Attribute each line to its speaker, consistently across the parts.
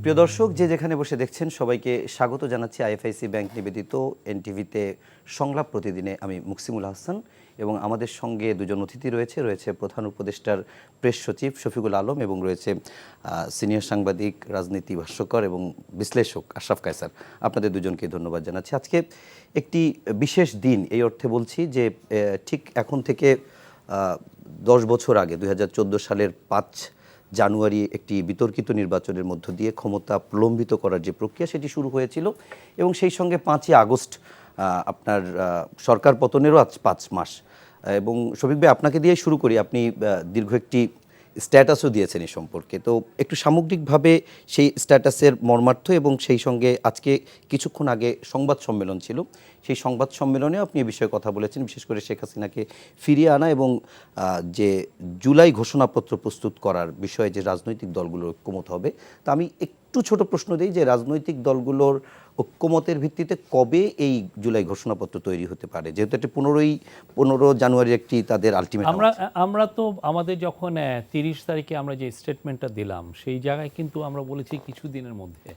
Speaker 1: প্রিয় দর্শক, যে যেখানে বসে দেখছেন সবাইকে স্বাগত জানাচ্ছি আইএফআইসি ব্যাংক নিবেদিত এনটিভিতে সংলাপ প্রতিদিনে। আমি মুকসিমুল হাসান এবং আমাদের সঙ্গে দুজন অতিথি রয়েছে প্রধান উপদেষ্টার প্রেস সচিব শফিকুল আলম এবং রয়েছে সিনিয়র সাংবাদিক, রাজনীতি ভাষ্যকার এবং বিশ্লেষক আশরাফ কায়সার। আপনাদের দুজনকে ধন্যবাদ জানাচ্ছি। আজকে একটি বিশেষ দিন, এই অর্থে বলছি যে ঠিক এখন থেকে 10 বছর আগে 2014 সালের 5 জানুয়ারি একটি বিতর্কিত নির্বাচনের মধ্য দিয়ে ক্ষমতা প্রলম্বিত করার যে প্রক্রিয়া সেটি শুরু হয়েছিল এবং সেই সঙ্গে 5ই আগস্ট আপনার সরকার পতনেরও আজ 5 মাস। এবং শফিক ভাই, আপনাকে দিয়ে শুরু করি। আপনি দীর্ঘ একটি স্ট্যাটাসও দিয়েছেন এই সম্পর্কে, তো একটু সামগ্রিকভাবে সেই স্ট্যাটাসের মর্মার্থ এবং সেই সঙ্গে আজকে কিছুক্ষণ আগে সংবাদ সম্মেলন ছিল, সেই সংবাদ সম্মেলনেও আপনি এই বিষয়ে কথা বলেছেন, বিশেষ করে শেখ হাসিনাকে ফিরিয়ে আনা এবং যে জুলাই ঘোষণাপত্র প্রস্তুত করার বিষয়ে যে রাজনৈতিক দলগুলোর ঐক্যমত হবে। তা আমি একটু ছোট প্রশ্ন দিই যে রাজনৈতিক দলগুলোর ঐক্যমতের ভিত্তিতে কবে এই জুলাই ঘোষণাপত্র তৈরি হতে পারে, যেহেতু এটি 15 জানুয়ারির একটি তাদের আলটিমেটাম।
Speaker 2: আমরা তো আমাদের যখন 30 তারিখে আমরা যে স্টেটমেন্টটা দিলাম সেই জায়গায় কিন্তু আমরা বলেছি কিছু দিনের মধ্যে,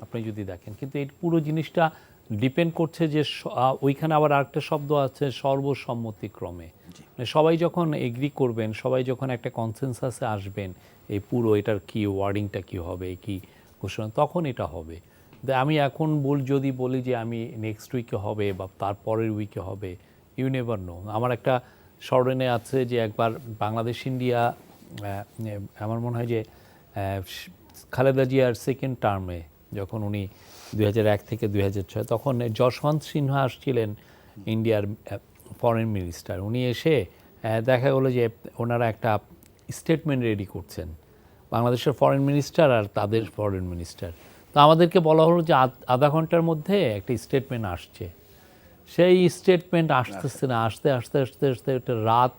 Speaker 2: আপনি যদি দেখেন, কিন্তু এই পুরো জিনিসটা ডিপেন্ড করছে যে ওইখানে আবার আরেকটা শব্দ আছে সর্বসম্মতিক্রমে। মানে সবাই যখন এগ্রি করবেন, সবাই যখন একটা কনসেনসাসে আসবেন এই পুরো এটার কি ওয়ার্ডিংটা কি হবে, কি ঘোষণা, তখন এটা হবে। আমি এখন যদি বলি যে আমি নেক্সট উইকে হবে বা তারপরের উইকে হবে, ইউ নেভার নো। আমার একটা স্মরণে আছে যে একবার বাংলাদেশ ইন্ডিয়া, আমার মনে হয় যে খালেদা জিয়ার সেকেন্ড টার্মে যখন উনি 2001 থেকে 2006, তখন যশবন্ত সিনহা আসছিলেন ইন্ডিয়ার ফরেন মিনিস্টার। উনি এসে দেখা গেলো যে ওনারা একটা স্টেটমেন্ট রেডি করছেন, বাংলাদেশের ফরেন মিনিস্টার আর তাদের ফরেন মিনিস্টার। তো আমাদেরকে বলা হলো যে আধা ঘন্টার মধ্যে একটা স্টেটমেন্ট আসছে। সেই স্টেটমেন্ট আসতেছে না, আস্তে একটা রাত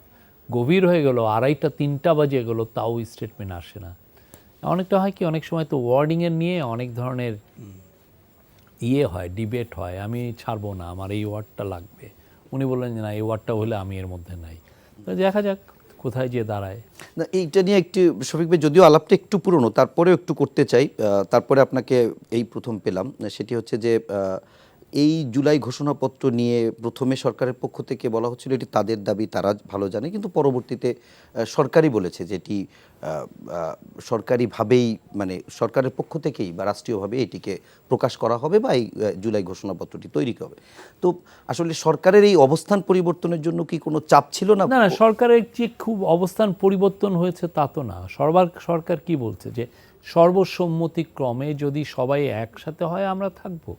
Speaker 2: গভীর হয়ে গেল, 2:30-3টা বাজে গেল, তাও স্টেটমেন্ট আসে না। অনেকটা হয় কি, অনেক সময় তো ওয়ার্ডিংয়ের নিয়ে অনেক ধরনের হয়, ডিবেট হয়। আমি ছাড়বো না, আমার এই ওয়ার্ডটা লাগবে। উনি বললেন যে না, এই ওয়ার্ডটা হলে আমি এর মধ্যে নাই। তো দেখা যাক কোথায় যে দাঁড়ায়।
Speaker 1: না, এইটা নিয়ে একটু শফিক ভাই, যদিও আলাপটা একটু পুরনো, তারপরেও একটু করতে চাই। তারপরে আপনাকে এই প্রথম পেলাম, সেটি হচ্ছে যে এই জুলাই ঘোষণাপত্র নিয়ে প্রথমে সরকারের পক্ষ থেকে বলা হচ্ছিল এটি তাদের দাবি, তারা ভালো জানে, কিন্তু পরবর্তীতে সরকারই বলেছে যে এটি সরকারিভাবেই, মানে সরকারের পক্ষ থেকেই বা রাষ্ট্রীয়ভাবে এটিকে প্রকাশ করা হবে বা এই জুলাই ঘোষণাপত্রটি তৈরি হবে। তো আসলে সরকারের এই অবস্থান পরিবর্তনের জন্য কি কোনো চাপ ছিল না?
Speaker 2: না, সরকারের যে খুব অবস্থান পরিবর্তন হয়েছে তা তো না। সরকার কি বলছে যে সর্বসম্মতিক্রমে যদি সবাই একসাথে হয় আমরা থাকবো,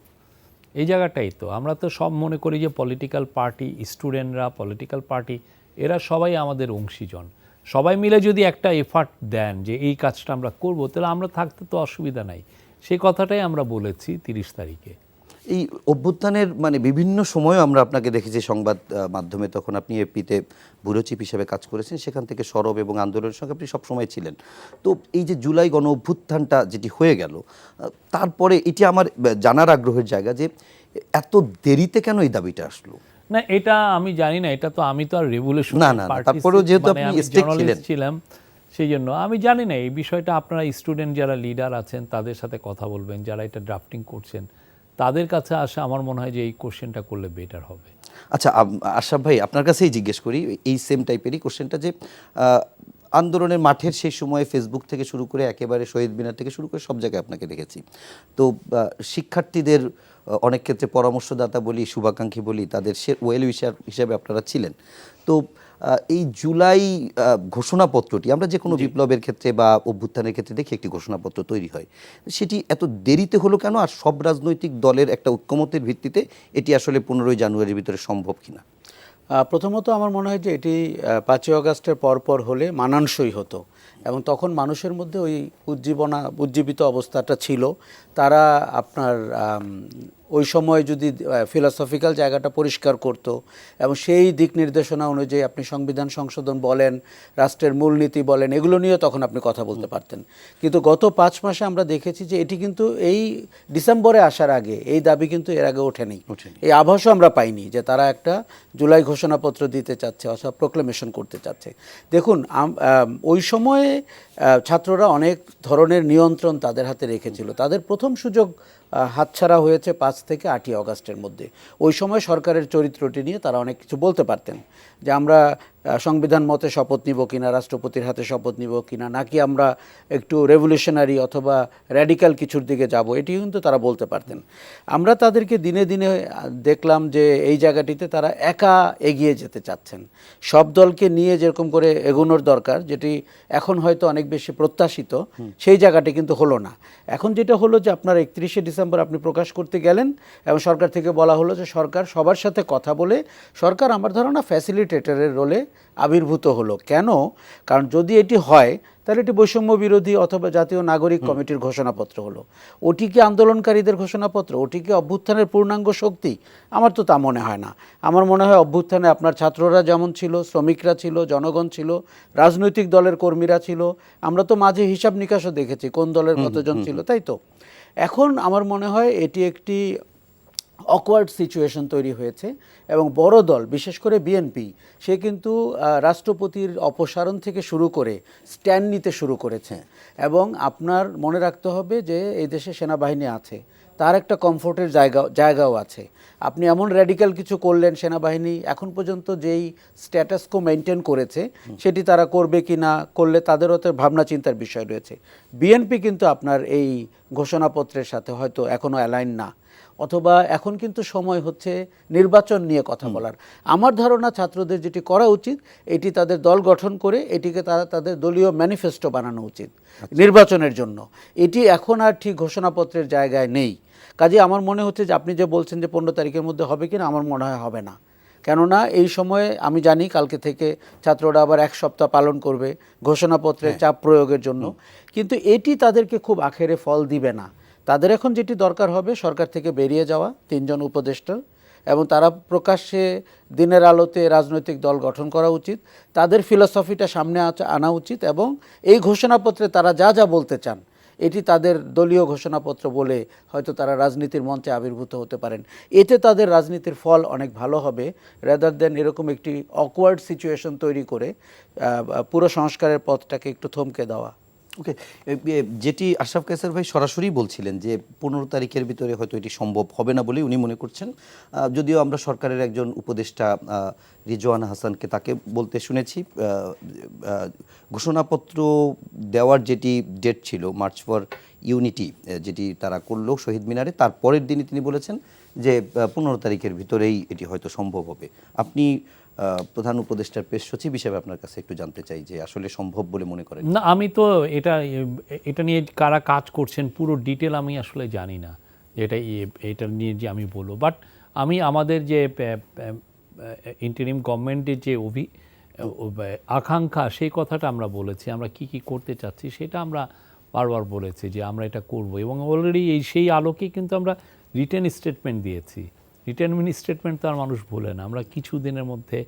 Speaker 2: এই জায়গাটাই তো। আমরা তো সব মনে করি যে পলিটিক্যাল পার্টি, স্টুডেন্টরা, পলিটিক্যাল পার্টি, এরা সবাই আমাদের অংশীজন। সবাই মিলে যদি একটা এফার্ট দেন যে এই কাজটা আমরা করব, তাহলে আমরা থাকতে তো অসুবিধা নাই। সেই কথাটাই আমরা বলেছি 30 তারিখে।
Speaker 1: এই অভ্যুত্থানের মানে বিভিন্ন সময়ে আমরা আপনাকে দেখেছি সংবাদ মাধ্যমে, তখন আপনি এপিতে ব্যুরো চিফ হিসেবে কাজ করেছেন, সেখান থেকে সরব এবং আন্দোলনের সঙ্গে আপনি সবসময় ছিলেন। তো এই যে জুলাই গণ অভ্যুত্থানটা যেটি হয়ে গেল, তারপরে এটি আমার জানার আগ্রহের জায়গা যে এত দেরিতে কেন এই দাবিটা আসলো?
Speaker 2: না, এটা আমি জানি না, এটা তো আমি তো আর রেভলিউশন
Speaker 1: তারপরেও যেহেতু আপনি
Speaker 2: জার্নালিস্ট ছিলাম, সেই জন্য আমি জানি না এই বিষয়টা। আপনারা স্টুডেন্ট যারা লিডার আছেন তাদের সাথে কথা বলবেন, যারা এটা ড্রাফটিং করছেন তাদের কাছে আসা, আমার মনে হয় যে এই কোশ্চেনটা করলে বেটার হবে।
Speaker 1: আচ্ছা আশরাফ ভাই, আপনার কাছেই জিজ্ঞেস করি এই সেম টাইপেরই কোশ্চেনটা, যে আন্দোলনের মাঠের সেই সময় ফেসবুক থেকে শুরু করে একেবারে শহীদ মিনার থেকে শুরু করে সব জায়গায় আপনাকে দেখেছি। তো শিক্ষার্থীদের অনেক ক্ষেত্রে পরামর্শদাতা বলি, শুভাকাঙ্ক্ষী বলি, তাদের ওয়েল উইশার হিসেবে আপনারা ছিলেন। তো এই জুলাই ঘোষণাপত্রটি আমরা যে কোনো বিপ্লবের ক্ষেত্রে বা অভ্যুত্থানের ক্ষেত্রে দেখি একটি ঘোষণাপত্র তৈরি হয়, সেটি এত দেরিতে হলো কেন? আর সব রাজনৈতিক দলের একটা ঐক্যমতের ভিত্তিতে এটি আসলে 15 জানুয়ারির ভিতরে সম্ভব কিনা?
Speaker 3: প্রথমত আমার মনে হয় যে এটি 5ই আগস্টের পরপর হলে মানানসই হতো, এবং তখন মানুষের মধ্যে ওই উজ্জীবিত অবস্থাটা ছিল। তারা আপনার ওই সময় যদি ফিলসফিক্যাল জায়গাটা পরিষ্কার করত এবং সেই দিক নির্দেশনা অনুযায়ী আপনি সংবিধান সংশোধন বলেন, রাষ্ট্রের মূলনীতি বলেন, এগুলো নিয়ে তখন আপনি কথা বলতে পারতেন। কিন্তু গত 5 মাসে আমরা দেখেছি যে এটি কিন্তু এই ডিসেম্বরে আসার আগে এই দাবি কিন্তু এর আগে ওঠেনি। এই আভাসও আমরা পাইনি যে তারা একটা জুলাই ঘোষণাপত্র দিতে চাচ্ছে অথবা প্রোক্লেমেশন করতে চাচ্ছে। দেখুন ওই সময়ে ছাত্ররা অনেক ধরনের নিয়ন্ত্রণ তাদের হাতে রেখেছিল। তাদের প্রথম সুযোগ হাতছাড়া হয়েছে 5 থেকে 8ই অগাস্টের মধ্যে। ওই সময় সরকারের চরিত্রটি নিয়ে তারা অনেক কিছু বলতে পারতেন, যে আমরা সংবিধান মতে শপথ নিব কিনা, রাষ্ট্রপতির হাতে শপথ নিব কিনা, নাকি আমরা একটু রেভলিউশনারি অথবা র্যাডিক্যাল কিছুর দিকে যাব, এটি কিন্তু তারা বলতে পারতেন। আমরা তাদেরকে দিনে দিনে দেখলাম যে এই জায়গাটিতে তারা একা এগিয়ে যেতে চাচ্ছেন। সব দলকে নিয়ে যেরকম করে এগোনোর দরকার, যেটি এখন হয়তো অনেক বেশি প্রত্যাশিত, সেই জায়গাটি কিন্তু হলো না। এখন যেটা হলো যে আপনার 31শে ডিসেম্বর আপনি প্রকাশ করতে গেলেন এবং সরকার থেকে বলা হলো যে সরকার সবার সাথে কথা বলে, সরকার আমার ধারণা ফ্যাসিলিটেটরের রোলে আবির্ভূত হলো। কেন? কারণ যদি এটি হয় তাহলে এটি বৈষম্য বিরোধী অথবা জাতীয় নাগরিক কমিটির ঘোষণাপত্র হলো। ওটি কি আন্দোলনকারীদের ঘোষণাপত্র? ওটি কি অভ্যুত্থানের পূর্ণাঙ্গ শক্তি? আমার তো তা মনে হয় না। আমার মনে হয় অভ্যুত্থানে আপনার ছাত্ররা যেমন ছিল, শ্রমিকরা ছিল, জনগণ ছিল, রাজনৈতিক দলের কর্মীরা ছিল। আমরা তো মাঝে হিসাব নিকাশও দেখেছি কোন দলের কতজন ছিল, তাই তো? এখন আমার মনে হয় এটি একটি অকওয়ার্ড সিচুয়েশন তৈরি হয়েছে এবং বড় দল, বিশেষ করে বিএনপি, সে কিন্তু রাষ্ট্রপতির অপসারণ থেকে শুরু করে স্ট্যান্ড নিতে শুরু করেছে। এবং আপনার মনে রাখতে হবে যে এই দেশে সেনাবাহিনী আছে, তার একটা কমফোর্টের জায়গাও আছে। আপনি এমন র্যাডিক্যাল কিছু করলেন, সেনাবাহিনী এখন পর্যন্ত যেই স্ট্যাটাসকো মেনটেন করেছে সেটি তারা করবে কি না, করলে তাদেরও তো ভাবনা চিন্তার বিষয় রয়েছে। বিএনপি কিন্তু আপনার এই ঘোষণাপত্রের সাথে হয়তো এখনও অ্যালাইন না, অথবা এখন কিন্তু সময় হচ্ছে নির্বাচন নিয়ে কথা বলার। আমার ধারণা ছাত্রদের যেটি করা উচিত, এটি তাদের দল গঠন করে এটিকে তারা তাদের দলীয় ম্যানিফেস্টো বানানো উচিত নির্বাচনের জন্য। এটি এখন আর ঠিক ঘোষণাপত্রের জায়গায় নেই। কাজে আমার মনে হচ্ছে যে আপনি যে বলছেন যে 15 তারিখের মধ্যে হবে কিনা, আমার মনে হয় হবে না। কেননা এই সময়ে আমি জানি কালকে থেকে ছাত্ররা আবার 1 সপ্তাহ পালন করবে ঘোষণাপত্রের চাপ প্রয়োগের জন্য, কিন্তু এটি তাদেরকে খুব আখেরে ফল দিবে না। তাদের এখন যেটি দরকার হবে সরকার থেকে বেরিয়ে যাওয়া 3 জন উপদেষ্টা, এবং তারা প্রকাশ্যে দিনের আলোতে রাজনৈতিক দল গঠন করা উচিত। তাদের ফিলসফিটা সামনে আনা উচিত এবং এই ঘোষণাপত্রে তারা যা যা বলতে চান এটি তাদের দলীয় ঘোষণাপত্র বলে হয়তো তারা রাজনীতির মঞ্চে আবির্ভূত হতে পারেন। এতে তাদের রাজনীতির ফল অনেক ভালো হবে, রাদার দেন এরকম একটি অকওয়ার্ড সিচুয়েশন তৈরি করে পুরো সংস্কারের পথটাকে একটু থমকে দেওয়া।
Speaker 1: ওকে, যেটি আশরাফ কায়সার ভাই সরাসরি বলছিলেন যে 15 তারিখের ভিতরে হয়তো এটি সম্ভব হবে না বলেই উনি মনে করছেন। যদিও আমরা সরকারের একজন উপদেষ্টা রিজওয়ানা হাসানকে তাকে বলতে শুনেছি, ঘোষণাপত্র দেওয়ার যেটি ডেট ছিল মার্চ ফর ইউনিটি, যেটি তারা করলো শহীদ মিনারে, তার পরের দিনই তিনি বলেছেন যে 15 তারিখের ভিতরেই এটি হয়তো সম্ভব হবে। আপনি প্রধান উপদেষ্টার প্রেস সচিব হিসেবে আপনার কাছে একটু জানতে চাই যে আসলে সম্ভব বলে মনে করেন?
Speaker 2: না, আমি তো এটা নিয়ে কারা কাজ করছেন পুরো ডিটেল আমি আসলে জানি না, যেটা এটা নিয়ে যে আমি বলবো। বাট আমি আমাদের যে ইন্টারিম গভর্নমেন্টের যে আকাঙ্ক্ষা, সেই কথাটা আমরা বলেছি, আমরা কি কি করতে চাচ্ছি সেটা আমরা বারবার বলেছি যে আমরা এটা করব, এবং অলরেডি সেই আলোকে কিন্তু আমরা রিটেন স্টেটমেন্ট দিয়েছি। রিটেন স্টেটমেন্ট তো আর মানুষ ভোলে না। আমরা কিছু দিনের মধ্যে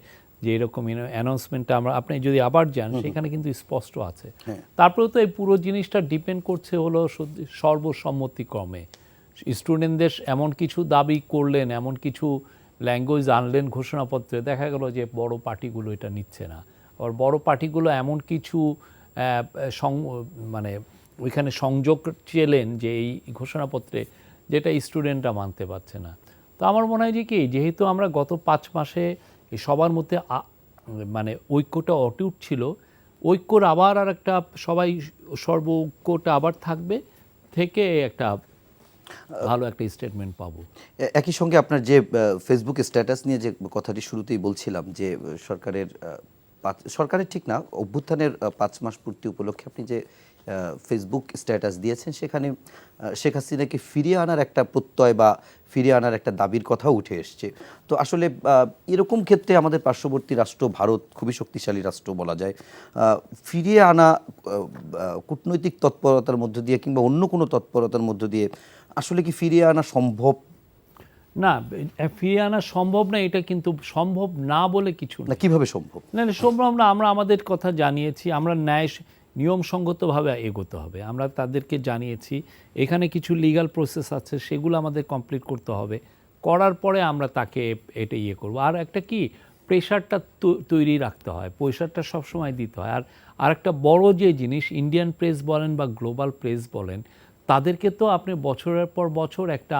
Speaker 2: যে এরকম অ্যানাউন্সমেন্টটা আমরা, আপনি যদি আবার যান সেখানে কিন্তু স্পষ্ট আছে। তারপরেও তো এই পুরো জিনিসটা ডিপেন্ড করছে হলো সর্বসম্মতিক্রমে। স্টুডেন্টদের এমন কিছু দাবি করলেন, এমন কিছু ল্যাঙ্গুয়েজ আনলেন ঘোষণাপত্রে, দেখা গেল যে বড় পার্টিগুলো এটা নিচ্ছে না। আর বড় পার্টিগুলো এমন কিছু মানে ওইখানে সংযোগ চেলেন যে এই ঘোষণাপত্রে, যেটা স্টুডেন্টরা মানতে পারছে না। তো আমার মনে হয় যে কি, যেহেতু আমরা গত 5 মাসে সবার মধ্যে মানে ঐক্যটা অটুট ছিল, ঐক্যর আবার আর একটা সবাই সর্বৈক্যটা আবার থাকবে, থেকে একটা ভালো একটা স্টেটমেন্ট পাবো।
Speaker 1: একই সঙ্গে আপনার যে ফেসবুক স্ট্যাটাস নিয়ে যে কথাটি শুরুতেই বলছিলাম যে সরকারের ঠিক না, অভ্যুত্থানের 5 মাস পূর্তি উপলক্ষে আপনি যে ফেসবুক স্ট্যাটাস দিয়েছেন, সেখানে শেখ হাসিনাকে ফিরিয়ে আনার একটা প্রত্যয় বা ফিরিয়ে আনার একটা দাবির কথাও উঠে এসছে। তো আসলে এরকম ক্ষেত্রে আমাদের পার্শ্ববর্তী রাষ্ট্র ভারত খুবই শক্তিশালী রাষ্ট্র বলা যায়, ফিরিয়ে আনা কূটনৈতিক তৎপরতার মধ্য দিয়ে কিংবা অন্য কোনো তৎপরতার মধ্য দিয়ে আসলে কি ফিরিয়ে আনা সম্ভব?
Speaker 2: না, ফিরিয়ে আনা সম্ভব না, এটা কিন্তু সম্ভব না বলে কিছু না।
Speaker 1: না কিভাবে সম্ভব?
Speaker 2: না না, সম্ভব না। আমরা আমাদের কথা জানিয়েছি, আমরা নিয়মসঙ্গতভাবে এগোতে হবে, আমরা তাদেরকে জানিয়েছি। এখানে কিছু লিগ্যাল প্রসেস আছে, সেগুলো আমাদের কমপ্লিট করতে হবে, করার পরে আমরা তাকে এটা করব। আর একটা কি, প্রেশারটা তৈরি রাখতে হয়, প্রেশারটা সবসময় দিতে হয়। আর একটা বড় যে জিনিস, ইন্ডিয়ান প্রেস বলেন বা গ্লোবাল প্রেস বলেন, তাদেরকে তো আপনি বছরের পর বছর একটা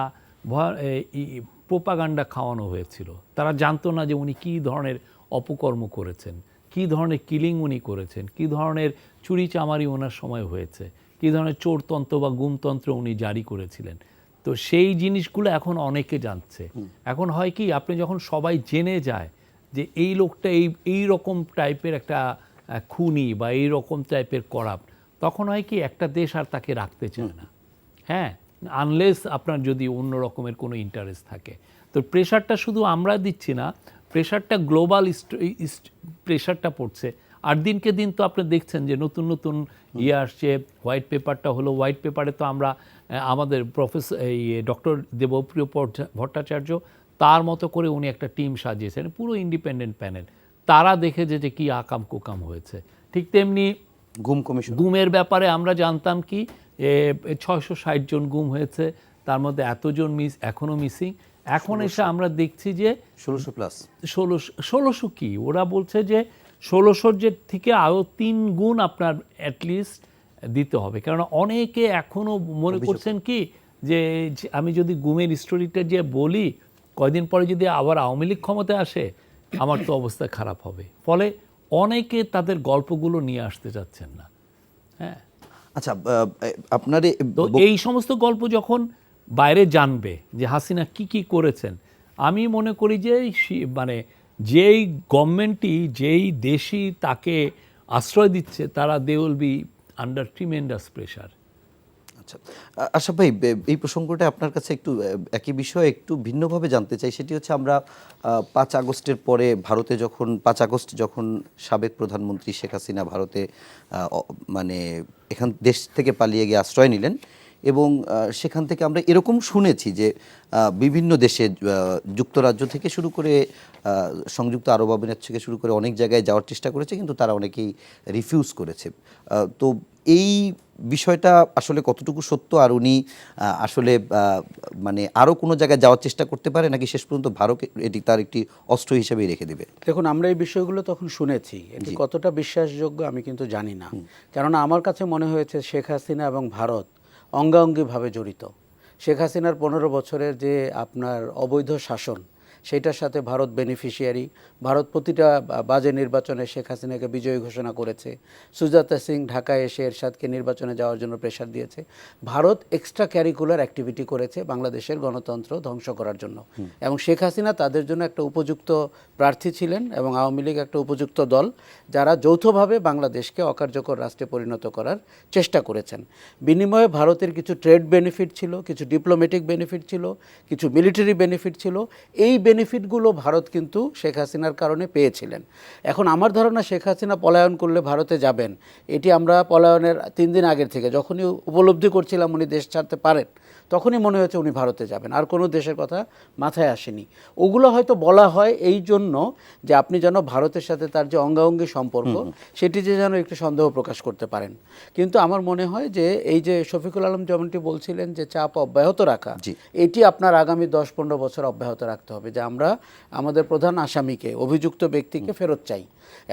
Speaker 2: প্রোপাগান্ডা খাওয়ানো হয়েছিল। তারা জানতো না যে উনি কী ধরনের অপকর্ম করেছেন, কী ধরনের কিলিং উনি করেছেন, কী ধরনের চুরি চামারি ওনার সময় হয়েছে, কী ধরনের চোরতন্ত্র বা গুমতন্ত্র উনি জারি করেছিলেন। তো সেই জিনিসগুলো এখন অনেকে জানছে। এখন হয় কি, আপনি যখন সবাই জেনে যায় যে এই লোকটা এই রকম টাইপের একটা খুনি বা এই রকম টাইপের করাপ্ট, তখন হয় কি, একটা দেশ আর তাকে রাখতে চায় না। হ্যাঁ, আনলেস আপনার যদি অন্য রকমের কোনো ইন্টারেস্ট থাকে। তো প্রেশারটা শুধু আমরা দিচ্ছি না, প্রেশারটা গ্লোবাল প্রেশারটা পড়ছে। আর দিনকে দিন তো আপনি দেখছেন যে নতুন নতুন আসছে। হোয়াইট পেপারটা হলো, হোয়াইট পেপারে তো আমরা আমাদের ডক্টর দেবপ্রিয় ভট্টাচার্য, তার মতো করে উনি একটা টিম সাজিয়েছেন, পুরো ইন্ডিপেন্ডেন্ট প্যানেল। তারা দেখেছে যে কি আকাম কুকাম হয়েছে। ঠিক তেমনি গুমের ব্যাপারে আমরা জানতাম কি 660 জন গুম হয়েছে, তার মধ্যে এতজন এখনো মিসিং। এখন এসে আমরা দেখছি যে 1600 কি, ওরা বলছে যে 1600 যে থেকে আরও 3 গুণ আপনার অ্যাটলিস্ট দিতে হবে। কারণ অনেকে এখনো মনে করছেন কি যে আমি যদি গুমের স্টোরিটা যে বলি, কয়দিন পরে যদি আবার আওয়ামী লীগ ক্ষমতায় আসে, আমার তো অবস্থা খারাপ হবে। ফলে অনেকে তাদের গল্পগুলো নিয়ে আসতে চাচ্ছেন না। হ্যাঁ,
Speaker 1: আচ্ছা, আপনার
Speaker 2: তো এই সমস্ত গল্প যখন বাইরে জানবে যে হাসিনা কি কি করেছেন, আমি মনে করি যে মানে যেই গভর্নমেন্টই, যেই দেশই তাকে আশ্রয় দিচ্ছে, তারা they will be under tremendous pressure.
Speaker 1: আচ্ছা, আশরাফ ভাই, এই প্রসঙ্গটা আপনার কাছে একটু একই বিষয়ে একটু ভিন্নভাবে জানতে চাই। সেটি হচ্ছে, আমরা 5 আগস্টের পরে ভারতে যখন 5 আগস্ট যখন সাবেক প্রধানমন্ত্রী শেখ হাসিনা ভারতে মানে দেশ থেকে পালিয়ে গিয়ে আশ্রয় নিলেন, এবং সেখান থেকে আমরা এরকম শুনেছি যে বিভিন্ন দেশে, যুক্তরাজ্য থেকে শুরু করে সংযুক্ত আরব আমিরাত থেকে শুরু করে অনেক জায়গায় যাওয়ার চেষ্টা করেছে, কিন্তু তারা অনেকেই রিফিউজ করেছে। তো এই বিষয়টা আসলে কতটুকু সত্য, আর উনি আসলে মানে আরও কোনো জায়গায় যাওয়ার চেষ্টা করতে পারে, নাকি শেষ পর্যন্ত ভারত এটি তার একটি অস্ত্র হিসেবেই রেখে দেবে?
Speaker 3: দেখুন, আমরা এই বিষয়গুলো তখন শুনেছি, এটি কতটা বিশ্বাসযোগ্য আমি কিন্তু জানি না। কেননা আমার কাছে মনে হয়েছে শেখ হাসিনা এবং ভারত অঙ্গাঙ্গিভাবে জড়িত। শেখ হাসিনার 15 বছরের যে আপনার অবৈধ শাসন, সেইটার সাথে ভারত বেনিফিশিয়ারি। ভারত প্রতিটা বাজে নির্বাচনে শেখ হাসিনাকে বিজয়ী ঘোষণা করেছে। সুজাতা সিং ঢাকায় এসে এরশাদকে নির্বাচনে যাওয়ার জন্য প্রেশার দিয়েছে। ভারত এক্সট্রা ক্যারিকুলার অ্যাক্টিভিটি করেছে বাংলাদেশের গণতন্ত্র ধ্বংস করার জন্য, এবং শেখ হাসিনা তাদের জন্য একটা উপযুক্ত প্রার্থী ছিলেন, এবং আওয়ামী লীগ একটা উপযুক্ত দল, যারা যৌথভাবে বাংলাদেশকে অকার্যকর রাষ্ট্রে পরিণত করার চেষ্টা করেছেন। বিনিময়ে ভারতের কিছু ট্রেড বেনিফিট ছিল, কিছু ডিপ্লোম্যাটিক বেনিফিট ছিল, কিছু মিলিটারি বেনিফিট ছিল। এই বেনিফিটগুলো ভারত কিন্তু শেখ হাসিনার কারণে পেয়েছিলেন। এখন আমার ধারণা, শেখ হাসিনা পলায়ন করলে ভারতে যাবেন, এটি আমরা পলায়নের 3 দিন আগের থেকে যখনই উপলব্ধি করছিলাম উনি দেশ ছাড়তে পারেন, তখনই মনে হয়েছে উনি ভারতে যাবেন, আর কোনো দেশের কথা মাথায় আসেনি। ওগুলো হয়তো বলা হয় এই জন্য যে আপনি যেন ভারতের সাথে তার যে অঙ্গাঙ্গি সম্পর্ক, সেটি যে যেন একটু সন্দেহ প্রকাশ করতে পারেন। কিন্তু আমার মনে হয় যে এই যে শফিকুল আলম যেমনটি বলছিলেন যে চাপ অব্যাহত রাখা, এটি আপনার আগামী 10-15 বছর অব্যাহত রাখতে হবে, যে আমরা আমাদের প্রধান আসামিকে, অভিযুক্ত ব্যক্তিকে ফেরত চাই।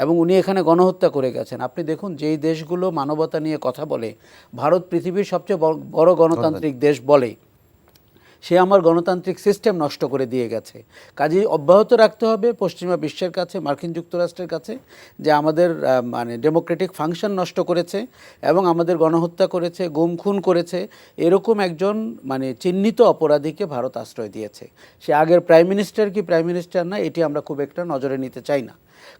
Speaker 3: এবং উনি এখানে গণহত্যা করে গেছেন। আপনি দেখুন, যেই দেশগুলো মানবতা নিয়ে কথা বলে, ভারত পৃথিবীর সবচেয়ে বড় গণতান্ত্রিক দেশ বলে, সে আমার গণতান্ত্রিক সিস্টেম নষ্ট করে দিয়ে গেছে। কাজেই অব্যাহত রাখতে হবে পশ্চিমা বিশ্বের কাছে, মার্কিন যুক্তরাষ্ট্রের কাছে, যে আমাদের মানে ডেমোক্রেটিক ফাংশন নষ্ট করেছে এবং আমাদের গণহত্যা করেছে, গুম খুন করেছে, এরকম একজন মানে চিহ্নিত অপরাধীকে ভারত আশ্রয় দিয়েছে। সে আগের প্রাইম মিনিস্টার কি প্রাইম মিনিস্টার না, এটি আমরা খুব একটা নজরে নিতে চাই না।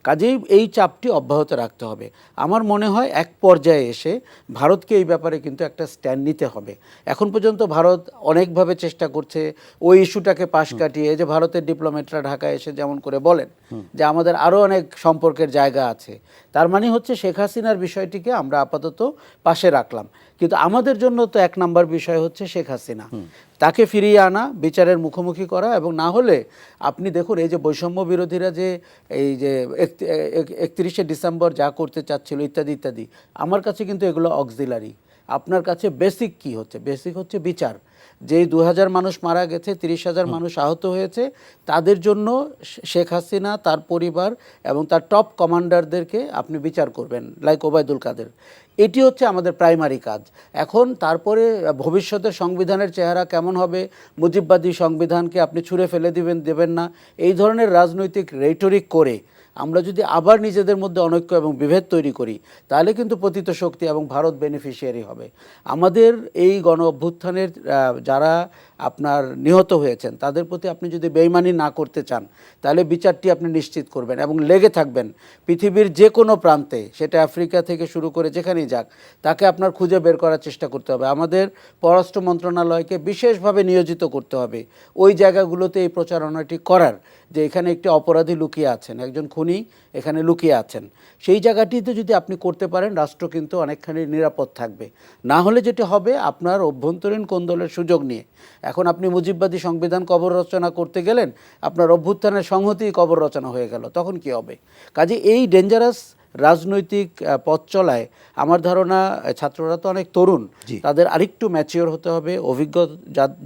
Speaker 3: কাজেই এই চাপটি অব্যাহত রাখতে হবে। আমার মনে হয় এক পর্যায়ে এসে ভারতকে এই ব্যাপারে কিন্তু একটা স্ট্যান্ড নিতে হবে। এখন পর্যন্ত ভারত অনেকভাবে চেষ্টা করছে ওই ইস্যুটাকে পাশ কাটিয়ে, যে ভারতের ডিপ্লোম্যাটরা ঢাকায় এসে যেমন করে বলেন যে আমাদের আরও অনেক সম্পর্কের জায়গা আছে, তার মানে হচ্ছে শেখ হাসিনার বিষয়টিকে আমরা আপাতত পাশে রাখলাম, কিন্তু আমাদের জন্য তো 1 নম্বর বিষয় হচ্ছে শেখ হাসিনা। তাকে ফিরিয়ে আনা, বিচারের মুখোমুখি করা, এবং না হলে আপনি দেখুন এই যে বৈষম্য বিরোধীরা যে এই যে 31শে ডিসেম্বর যা করতে চাচ্ছিল ইত্যাদি ইত্যাদি, আমার কাছে কিন্তু এগুলো অক্সিলারি। আপনার কাছে বেসিক কি হচ্ছে? বেসিক হচ্ছে বিচার। যেই 2000 মানুষ মারা গেছে, 30,000 মানুষ আহত হয়েছে, তাদের জন্য শেখ হাসিনা, তার পরিবার এবং তার টপ কমান্ডারদেরকে আপনি বিচার করবেন, লাইক ওবায়দুল কাদের। এটি হচ্ছে আমাদের প্রাইমারি কাজ। এখন তারপরে ভবিষ্যতের সংবিধানের চেহারা কেমন হবে, মুজিববাদী সংবিধানকে আপনি ছুঁড়ে ফেলে দেবেন না, এই ধরনের রাজনৈতিক রেটরিক করে আমরা যদি আবার নিজেদের মধ্যে অনৈক্য এবং বিভেদ তৈরি করি, তাহলে কিন্তু পতিত শক্তি এবং ভারত বেনিফিশিয়ারি হবে। আমাদের এই গণ অভ্যুত্থানের যারা আপনার নিহত হয়েছেন, তাদের প্রতি আপনি যদি বেইমানি না করতে চান, তাহলে বিচারটি আপনি নিশ্চিত করবেন এবং লেগে থাকবেন পৃথিবীর যে কোনো প্রান্তে, সেটা আফ্রিকা থেকে শুরু করে যেখানেই যাক, তাকে আপনার খুঁজে বের করার চেষ্টা করতে হবে। আমাদের পররাষ্ট্র মন্ত্রণালয়কে বিশেষভাবে নিয়োজিত করতে হবে ওই জায়গাগুলোতে এই প্রচারণাটি করার, যে এখানে একটি অপরাধী লুকিয়ে আছেন, একজন খুনি এখানে লুকিয়ে আছেন। সেই জায়গাটিতে যদি আপনি করতে পারেন, রাষ্ট্র কিন্তু অনেকখানি নিরাপদ থাকবে। না হলে যেটি হবে, আপনার অভ্যন্তরীণ কোন্দলের সুযোগ নিয়ে এখন আপনি মুজিববাদী সংবিধান কবর রচনা করতে গেলেন, আপনার অভ্যুত্থানের সংহতি কবর রচনা হয়ে গেল, তখন কি হবে? কাজে এই ডেঞ্জারাস রাজনৈতিক পথ চলায় আমার ধারণা ছাত্ররা তো অনেক তরুণ, তাদের আরেকটু ম্যাচিওর হতে হবে, অভিজ্ঞ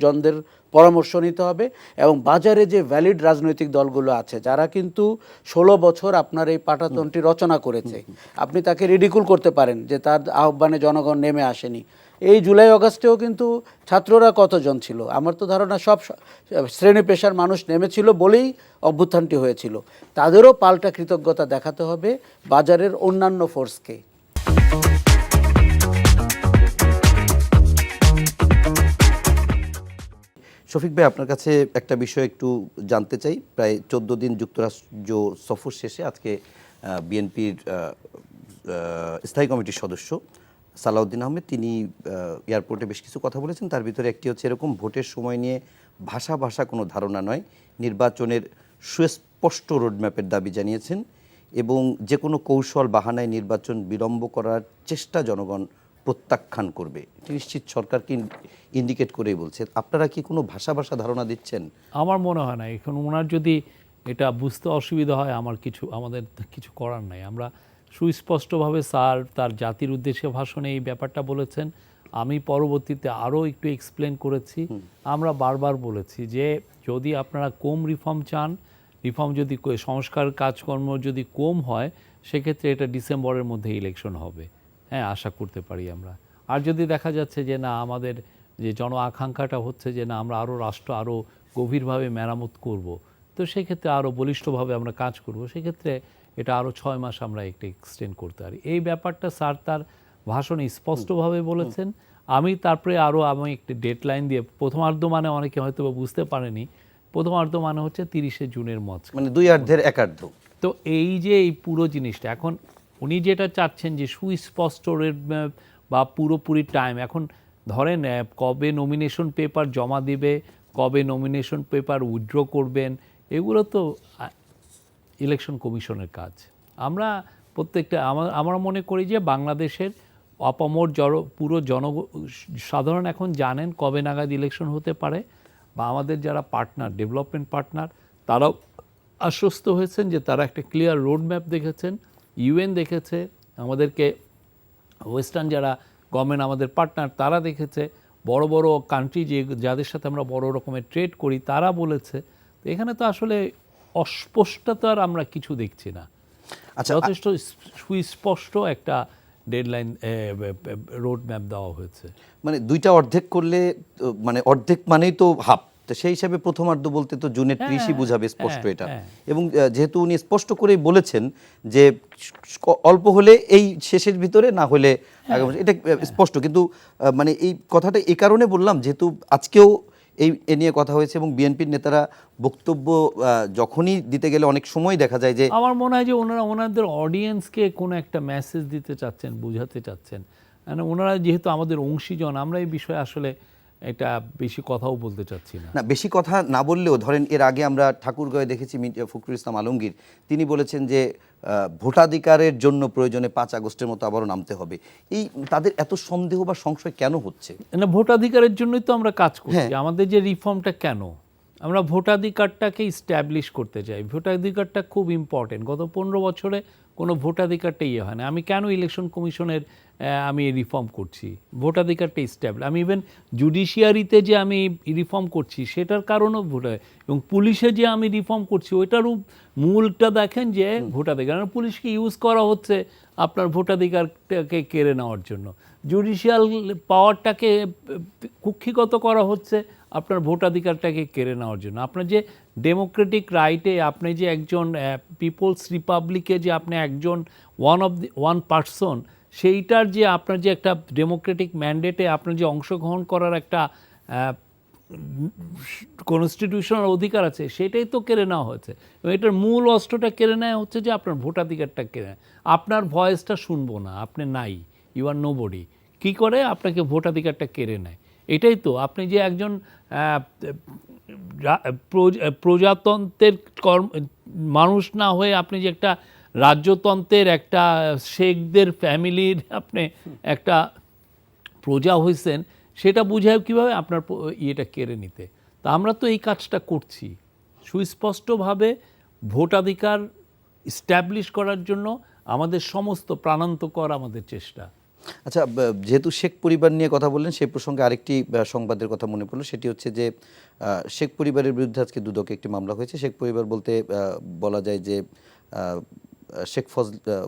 Speaker 3: জনদের পরামর্শ নিতে হবে, এবং বাজারে যে ভ্যালিড রাজনৈতিক দলগুলো আছে, যারা কিন্তু 16 বছর আপনার এই পাটাতনটি রচনা করেছে, আপনি তাকে রিডিকুল করতে পারেন যে তার আহ্বানে জনগণ নেমে আসেনি। এই জুলাই অগাস্টেও কিন্তু ছাত্ররা কতজন ছিল? আমার তো ধারণা সব শ্রেণী পেশার মানুষ নেমেছিল বলেই অভ্যুত্থানটি হয়েছিল। তাদেরও পাল্টা কৃতজ্ঞতা দেখাতে হবে বাজারের অন্যান্য ফোর্সকে।
Speaker 1: শফিক ভাই, আপনার কাছে একটা বিষয় একটু জানতে চাই। প্রায় 14 দিন যুক্তরাষ্ট্র সফর শেষে আজকে বিএনপির স্থায়ী কমিটির সদস্য সালাউদ্দিন আহমেদ, তিনি এয়ারপোর্টে বেশ কিছু কথা বলেছেন। তার ভিতরে একটি হচ্ছে এরকম, ভোটের সময় নিয়ে ভাষা কোনো ধারণা নয়, নির্বাচনের সুস্পষ্ট রোডম্যাপের দাবি জানিয়েছেন, এবং যে কোনো কৌশল বাহানায় নির্বাচন বিলম্ব করার চেষ্টা জনগণ প্রত্যাখ্যান করবে। নিশ্চিত সরকারকে ইন্ডিকেট করেই বলছে। আপনারা কি কোনো ভাষা ধারণা দিচ্ছেন?
Speaker 2: আমার মনে হয় না। এখন ওনার যদি এটা বুঝতে অসুবিধা হয়, আমাদের কিছু করার নাই। আমরা সুস্পষ্টভাবে স্যার তার জাতির উদ্দেশ্যে ভাষণে এই ব্যাপারটা বলেছেন। আমি পরবর্তীতে আরও একটু এক্সপ্লেন করেছি। আমরা বারবার বলেছি যে যদি আপনারা কম রিফর্ম চান, রিফর্ম যদি সংস্কার কাজকর্ম যদি কম হয়, সেক্ষেত্রে এটা ডিসেম্বরের মধ্যে ইলেকশন হবে, হ্যাঁ, আশা করতে পারি আমরা। আর যদি দেখা যাচ্ছে যে না, আমাদের যে জন আকাঙ্ক্ষাটা হচ্ছে যে না, আমরা আরও রাষ্ট্র আরও গভীরভাবে মেরামত করব, তো সেক্ষেত্রে আরও বলিষ্ঠভাবে আমরা কাজ করব, সেক্ষেত্রে এটা আরও 6 মাস আমরা একটু এক্সটেন্ড করতে পারি। এই ব্যাপারটা স্যার তার ভাষণে স্পষ্টভাবে বলেছেন। আমি তারপরে আমি একটি ডেডলাইন দিয়ে, প্রথমার্ধ মানে অনেকে হয়তো বুঝতে পারেনি, প্রথমার্ধ মানে হচ্ছে 30শে জুনের মাঝখানে,
Speaker 1: মানে 2.5 একার্ধ।
Speaker 2: তো এই যে এই পুরো জিনিসটা, এখন উনি যেটা চাচ্ছেন যে সুস্পষ্ট বা পুরোপুরি টাইম, এখন ধরেন কবে নমিনেশন পেপার জমা দিবে, কবে নমিনেশন পেপার উইথড্র করবেন, এগুলো তো ইলেকশন কমিশনের কাজ। আমরা প্রত্যেকটা আমরা মনে করি যে বাংলাদেশের অপামর পুরো সাধারণ এখন জানেন কবে নাগাদ ইলেকশন হতে পারে, বা আমাদের যারা পার্টনার, ডেভেলপমেন্ট পার্টনার, তারাও আশ্বস্ত হয়েছেন যে তারা একটা ক্লিয়ার রোড ম্যাপ দেখেছেন, ইউএন দেখেছে, আমাদেরকে ওয়েস্টার্ন যারা গভর্নমেন্ট আমাদের পার্টনার তারা দেখেছে, বড় বড় কান্ট্রি যাদের সাথে আমরা বড় রকমের ট্রেড করি তারা বলেছে। তো এখানে তো আসলে অস্পষ্টতার আমরা কিছু দেখছি না। আচ্ছা, যথেষ্ট সুস্পষ্ট একটা ডেডলাইন, রোড ম্যাপ দেওয়া হয়েছে।
Speaker 1: মানে দুইটা অর্ধেক করলে, মানে অর্ধেক মানেই তো হাফ, তো সেই হিসাবে প্রথমার্ধ বলতে তো জুনের 30ই বুঝাবে স্পষ্ট এটা। এবং যেহেতু উনি স্পষ্ট করেই বলেছেন যে অল্প হলে এই শেষের ভিতরে, না হলে আগামী, এটা স্পষ্ট। কিন্তু মানে এই কথাটা এই কারণে বললাম, যেহেতু আজকেও এ নিয়ে কথা হয়েছে, এবং বিএনপির নেতারা বক্তব্য যখনই দিতে গেলে অনেক সময় দেখা যায় যে,
Speaker 2: আমার মনে হয় যে ওনাদের অডিয়েন্সকে কোনো একটা মেসেজ দিতে চাচ্ছেন, বোঝাতে চাচ্ছেন। মানে ওনারা যেহেতু আমাদের অংশীজন, আমরা এই বিষয়ে আসলে এটা বেশি কথাও বলতে চাচ্ছি না।
Speaker 1: না, বেশি কথা না বললেও ধরেন এর আগে আমরা ঠাকুরগাঁয়ে দেখেছি ফখরুল ইসলাম আলমগীর, তিনি বলেছেন যে ভোটাধিকারের জন্য প্রয়োজনে 5 আগস্টের মতো আবারও নামতে হবে। এই তাদের এত সন্দেহ বা সংশয় কেন হচ্ছে?
Speaker 2: না, ভোটাধিকারের জন্যই তো আমরা কাজ করছি। আমাদের যে রিফর্মটা কেন, আমরা ভোটাধিকারটাকে ইস্টাবলিশ করতে চাই। ভোটাধিকারটা খুব ইম্পর্টেন্ট। গত 15 বছরে কোনো ভোটাধিকারটা ইয়ে হয় না। আমি কেন ইলেকশন কমিশনের আমি রিফর্ম করছি? ভোটাধিকারটা ইস্টাবলিশ। আমি ইভেন জুডিশিয়ারিতে যে আমি রিফর্ম করছি সেটার কারণও ভোটার, এবং পুলিশে যে আমি রিফর্ম করছি ওইটারও মূলটা দেখেন যে ভোটাধিকার। পুলিশকে ইউজ করা হচ্ছে আপনার ভোটাধিকারটাকে কেড়ে নেওয়ার জন্য। জুডিশিয়াল পাওয়ারটাকে কুক্ষিগত করা হচ্ছে আপনার ভোটাধিকারটাকে কেড়ে নেওয়ার জন্য। আপনার যে ডেমোক্রেটিক রাইটে আপনি যে একজন পিপলস রিপাবলিকে যে আপনি একজন ওয়ান পার্সন, সেইটার যে আপনার যে একটা ডেমোক্রেটিক ম্যান্ডেটে আপনার যে অংশগ্রহণ করার একটা কনস্টিটিউশনাল অধিকার আছে, সেটাই তো কেড়ে নেওয়া হয়েছে। এবং এটার মূল অস্ত্রটা কেড়ে নেওয়া হচ্ছে যে আপনার ভোটাধিকারটা কেড়ে নেয়। আপনার ভয়েসটা শুনবো না, আপনি নাই, ইউ আর নো বডি। কী করে আপনাকে ভোটাধিকারটা কেড়ে নেয়? এটাই তো, আপনি যে একজন প্রজাতন্ত্রের মানুষ না হয়ে আপনি যে একটা রাজ্যতন্ত্রের একটা শেখদের ফ্যামিলির আপনি একটা প্রজা হয়েছেন, সেটা বুঝায় কীভাবে আপনার ইয়েটা কেড়ে নিতে। তা আমরা তো এই কাজটা করছি সুস্পষ্টভাবে। ভোটাধিকার ইস্টাবলিশ করার জন্য আমাদের সমস্ত প্রাণান্তকর আমাদের চেষ্টা।
Speaker 1: আচ্ছা, যেহেতু শেখ পরিবার নিয়ে কথা বললেন, সেই প্রসঙ্গে আরেকটি সংবাদের কথা মনে পড়লো। সেটি হচ্ছে যে শেখ পরিবারের বিরুদ্ধে আজকে দুদকে একটি মামলা হয়েছে। শেখ পরিবার বলতে বলা যায় যে শেখ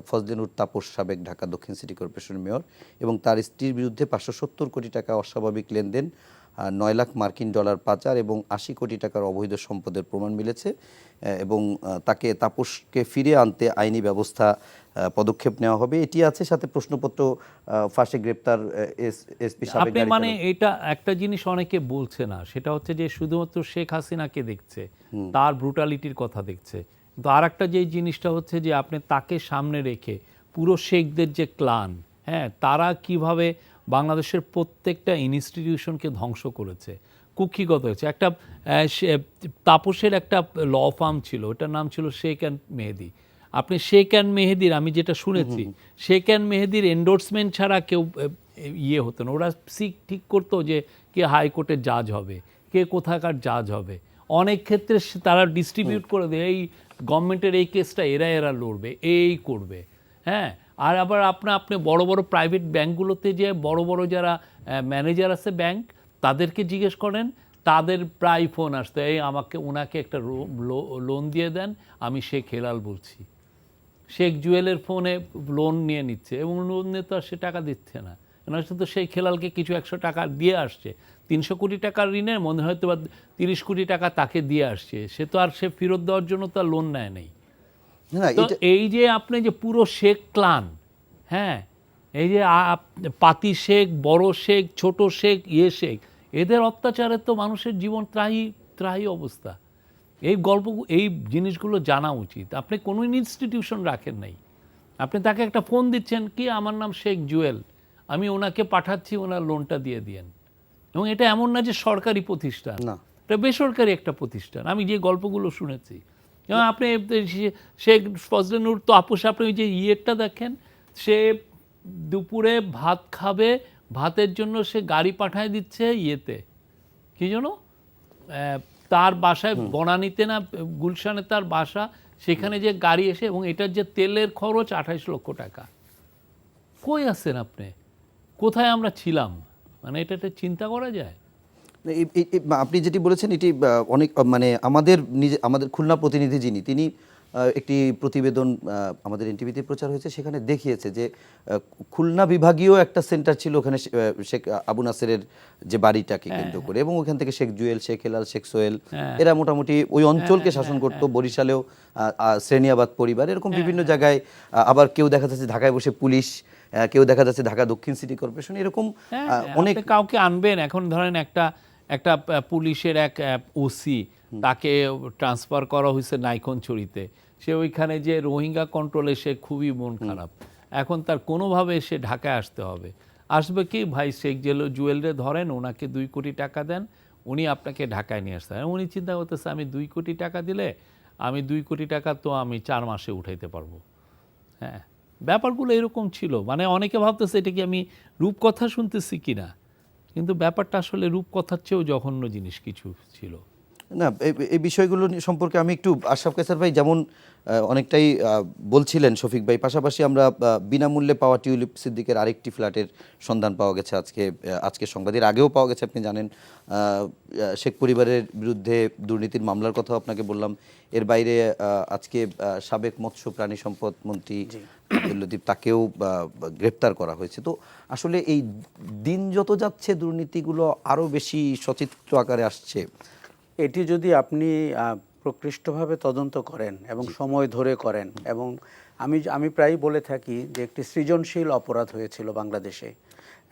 Speaker 1: ফজলেনুর তাপস, সাবেক ঢাকা দক্ষিণ সিটি কর্পোরেশনের মেয়র, এবং তার স্ত্রীর বিরুদ্ধে 570 কোটি টাকা অস্বাভাবিক লেনদেন, 9 লাখ মার্কিন ডলার পাচার এবং 80 কোটি টাকার অবৈধ সম্পদের প্রমাণ মিলেছে। এবং তাপসকে ফিরিয়ে আনতে আইনি ব্যবস্থা পদক্ষেপ নেওয়া হবে, এটি আছে। সাথে প্রশ্নপত্র ফাঁসে গ্রেপ্তার এসপি সাবেক
Speaker 2: আপনি মানে এটা একটা জিনিস অনেকে বলছে না, সেটা হচ্ছে যে শুধুমাত্র শেখ হাসিনাকে দেখছে, তার ব্রুটালিটির কথা দেখছে। কিন্তু আর একটা যে জিনিসটা হচ্ছে যে আপনি তাকে সামনে রেখে পুরো শেখদের যে ক্লান, হ্যাঁ, তারা কিভাবে বাংলাদেশের প্রত্যেকটা ইনস্টিটিউশনকে ধ্বংস করেছে, কুক্ষিগত হয়েছে। একটা তাপসের একটা ল ফার্ম ছিল, ওটার নাম ছিল শেখ অ্যান্ড মেহেদি। আপনি শেখ অ্যান্ড মেহেদির, আমি যেটা শুনেছি, শেখ অ্যান্ড মেহেদির এন্ডোর্সমেন্ট ছাড়া কেউ ইয়ে হতো না। ওরা ঠিক করতো যে কে হাইকোর্টের জাজ হবে, কে কোথাকার জাজ হবে। অনেক ক্ষেত্রে তারা ডিস্ট্রিবিউট করে দেয়, এই গভর্নমেন্টের এই কেসটা এরা লড়বে, এই করবে, হ্যাঁ। আর আবার আপনি বড় বড় প্রাইভেট ব্যাঙ্কগুলোতে যে বড় বড় যারা ম্যানেজার আছে ব্যাংক, তাদেরকে জিজ্ঞেস করেন, তাদের প্রায় ফোন আসতো, এই ওনাকে একটা লোন দিয়ে দেন, আমি শেখ হেলাল বলছি। শেখ জুয়েলের ফোনে লোন নিয়ে নিচ্ছে, এবং লোন নিয়ে তো আর সে টাকা দিচ্ছে না। ওনার সাথে শেখ হেলালকে কিছু 100 টাকা দিয়ে আসছে। 300 কোটি টাকার ঋণের মনে হয়তো বা 30 কোটি টাকা তাকে দিয়ে আসছে। সে তো আর সে ফেরত দেওয়ার জন্য তার লোন নেয় নেই। তো এই যে আপনি যে পুরো শেখ ক্লান, হ্যাঁ, এই যে পাতি শেখ, বড় শেখ, ছোট শেখ, শেখ, এদের অত্যাচারে তো মানুষের জীবন ত্রাহি অবস্থা। এই জিনিসগুলো জানা উচিত। আপনি কোনো ইনস্টিটিউশন রাখেন নাই, আপনি তাকে একটা ফোন দিচ্ছেন, কি আমার নাম শেখ জুয়েল, আমি ওনাকে পাঠাচ্ছি, ওনার লোনটা দিয়ে দিয়েন। এবং এটা এমন না যে সরকারি প্রতিষ্ঠান, এটা বেসরকারি একটা প্রতিষ্ঠান। আমি যে গল্পগুলো শুনেছি, যেমন আপনি শেখ ফজলেনুর তাপস, আপনি ওই যে ইয়েরটা দেখেন, সে দুপুরে ভাত খাবে, ভাতের জন্য সে গাড়ি পাঠায় দিচ্ছে ইয়েতে, কি জন্য তার বাসায়, বনানীতে না গুলশানে তার বাসা, সেখানে যে গাড়ি এসে, এবং এটার যে তেলের খরচ 28 লক্ষ টাকা। কই আছেন আপনি? কোথায় আমরা ছিলাম? মানে এটা চিন্তা করা যায়?
Speaker 1: আপনি যেটি বলেছেন এটি অনেক, মানে আমাদের খুলনা প্রতিনিধি যিনি, তিনি একটি প্রতিবেদন আমাদের এনটিভিতে প্রচার হয়েছে, সেখানে দেখিয়েছে যে খুলনা বিভাগীয় একটা সেন্টার ছিল ওখানে শেখ আবু নাসেরের যে বাড়িটাকে কেন্দ্র করে, এবং ওখান থেকে শেখ জুয়েল, শেখ হেলাল, শেখ সোহেল, এরা মোটামুটি ওই অঞ্চলকে শাসন করতো। বরিশালেও শ্রেণিয়াবাদ পরিবার, এরকম বিভিন্ন জায়গায়। আবার কেউ দেখা যাচ্ছে ঢাকায় বসে পুলিশ, কেউ দেখা যাচ্ছে ঢাকা দক্ষিণ সিটি কর্পোরেশন, এরকম অনেক।
Speaker 2: কাউকে আনবেন, এখন ধরেন একটা পুলিশের এক ওসি, তাকে ট্রান্সফার করা হয়েছে নাইকনছড়িতে, সে ওইখানে যে রোহিঙ্গা কন্ট্রোলে সে খুবই মন খারাপ, এখন তার কোনোভাবে সে ঢাকায় আসতে হবে। আসবে কি, ভাই শেখ জুয়েলরে ধরেন, ওনাকে 2 কোটি টাকা দেন, উনি আপনাকে ঢাকায় নিয়ে আসতেন। উনি চিন্তা করতেছে আমি 2 কোটি টাকা দিলে আমি 2 কোটি টাকা তো আমি 4 মাসে উঠাইতে পারবো। হ্যাঁ, ব্যাপারগুলো এরকম ছিল। মানে অনেকে ভাবতেছে এটা কি আমি রূপকথা শুনতেছি কিনা, কিন্তু ব্যাপারটা আসলে রূপকথার চেয়েও জঘন্য জিনিস কিছু ছিল।
Speaker 1: না, এই বিষয়গুলো সম্পর্কে আমি একটু আশরাফ কায়সার ভাই যেমন অনেকটাই বলছিলেন শফিক ভাই, পাশাপাশি আমরা বিনামূল্যে পাওয়া টিউলিপ সিদ্দিকের আরেকটি ফ্ল্যাটের সন্ধান পাওয়া গেছে আজকে সংবাদের আগেও পাওয়া গেছে, আপনি জানেন। শেখ পরিবারের বিরুদ্ধে দুর্নীতির মামলার কথাও আপনাকে বললাম। এর বাইরে আজকে সাবেক মৎস্য প্রাণী সম্পদ মন্ত্রী আব্দুল লতিফ, তাকেও গ্রেপ্তার করা হয়েছে। তো আসলে এই দিন যত যাচ্ছে দুর্নীতিগুলো আরও বেশি সচিত্র আকারে আসছে।
Speaker 3: এটি যদি আপনি প্রকৃষ্টভাবে তদন্ত করেন এবং সময় ধরে করেন, এবং আমি প্রায়ই বলে থাকি যে একটি সৃজনশীল অপরাধ হয়েছিল বাংলাদেশে,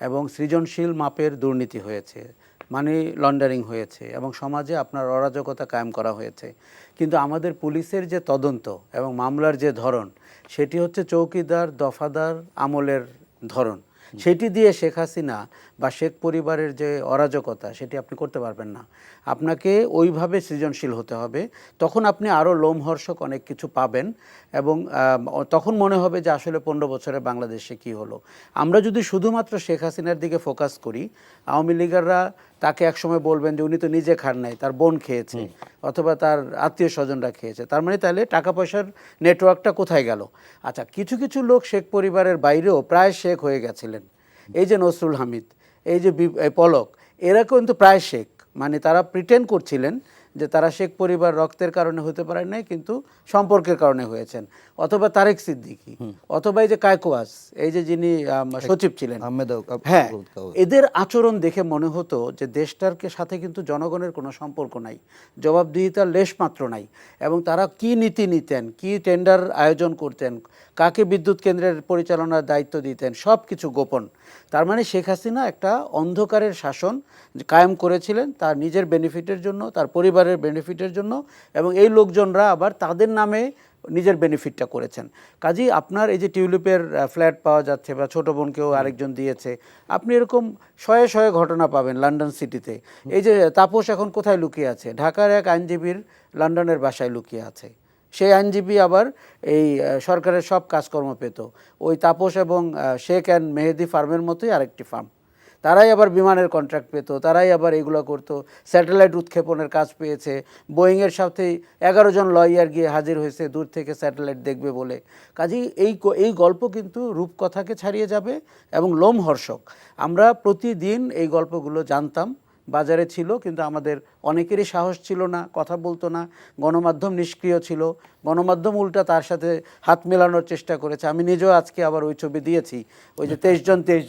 Speaker 3: এবং সৃজনশীল মাপের দুর্নীতি হয়েছে, মানি লন্ডারিং হয়েছে, এবং সমাজে আপনার অরাজকতা কায়েম করা হয়েছে। কিন্তু আমাদের পুলিশের যে তদন্ত এবং মামলার যে ধরন, সেটি হচ্ছে চৌকিদার দফাদার আমলের ধরন। সেটি দিয়ে শেখ হাসিনা বা শেখ পরিবারের যে অরাজকতা, সেটি আপনি করতে পারবেন না। আপনাকে ওইভাবে সৃজনশীল হতে হবে, তখন আপনি আরও লোমহর্ষক অনেক কিছু পাবেন, এবং তখন মনে হবে যে আসলে 15 বছরে বাংলাদেশে কি হলো। আমরা যদি শুধুমাত্র শেখ হাসিনার দিকে ফোকাস করি, আওয়ামী লীগাররা তাকে একসময় বলবেন যে উনি তো নিজে খান নাই, তার বোন খেয়েছে অথবা তার আত্মীয় স্বজনরা খেয়েছে, তার মানে তাহলে টাকা পয়সার নেটওয়ার্কটা কোথায় গেল? আচ্ছা, কিছু কিছু লোক শেখ পরিবারের বাইরেও প্রায় শেখ হয়ে গেছিলেন। এই যে নসরুল হামিদ, এই যে পলক, এরা কিন্তু প্রায় শেখ, মানে তারা প্রিটেন্ড করছিলেন যে তারা শেখ পরিবার রক্তের কারণে হতে পারেন নাই, কিন্তু সম্পর্কের কারণে হয়েছেন। অথবা তারেক সিদ্দিকী, অথবা এই যে কায়কোয়াস, এই যে যিনি সচিব ছিলেন, হ্যাঁ, এদের আচরণ দেখে মনে হতো যে দেশটার সাথে কিন্তু জনগণের কোনো সম্পর্ক নাই, জবাবদিহিতার লেশ মাত্র নাই, এবং তারা কি নীতি নিতেন, কি টেন্ডার আয়োজন করতেন, কাকে বিদ্যুৎ কেন্দ্রের পরিচালনার দায়িত্ব দিতেন, সব কিছু গোপন। তার মানে শেখ হাসিনা একটা অন্ধকারের শাসন কায়েম করেছিলেন তার নিজের বেনিফিটের জন্য, তার পরিবারের বেনিফিটের জন্য, এবং এই লোকজনরা আবার তাদের নামে নিজের বেনিফিটটা করেছেন। কাজেই আপনার এই যে টিউলিপের ফ্ল্যাট পাওয়া যাচ্ছে, বা ছোটো বোনকেও আরেকজন দিয়েছে, আপনি এরকম শয়ে শয়ে ঘটনা পাবেন লন্ডন সিটিতে। এই যে তাপস এখন কোথায় লুকিয়ে আছে? ঢাকার এক আইনজীবীর লন্ডনের বাসায় লুকিয়ে আছে। সেই আইনজীবী আবার এই সরকারের সব কাজকর্ম পেত। ওই তাপস এবং শেখ অ্যান্ড মেহেদি ফার্মের মতোই আরেকটি ফার্ম, তারাই আবার বিমানের কন্ট্রাক্ট পেত, তারাই আবার এগুলো করতো। স্যাটেলাইট উৎক্ষেপণের কাজ পেয়েছে, বোয়িংয়ের সাথে 11 জন লয়ার গিয়ে হাজির হয়েছে দূর থেকে স্যাটেলাইট দেখবে বলে। কাজেই এই গল্প কিন্তু রূপকথাকে ছাড়িয়ে যাবে এবং লোমহর্ষক। আমরা প্রতিদিন এই গল্পগুলো জানতাম, বাজারে ছিল, কিন্তু আমাদের অনেকেরই সাহস ছিল না, কথা বলতো না। গণমাধ্যম নিষ্ক্রিয় ছিল, গণমাধ্যম উল্টা তার সাথে হাত মেলানোর চেষ্টা করেছে। আমি নিজেও আজকে আবার ওই ছবি দিয়েছি, ওই যে 23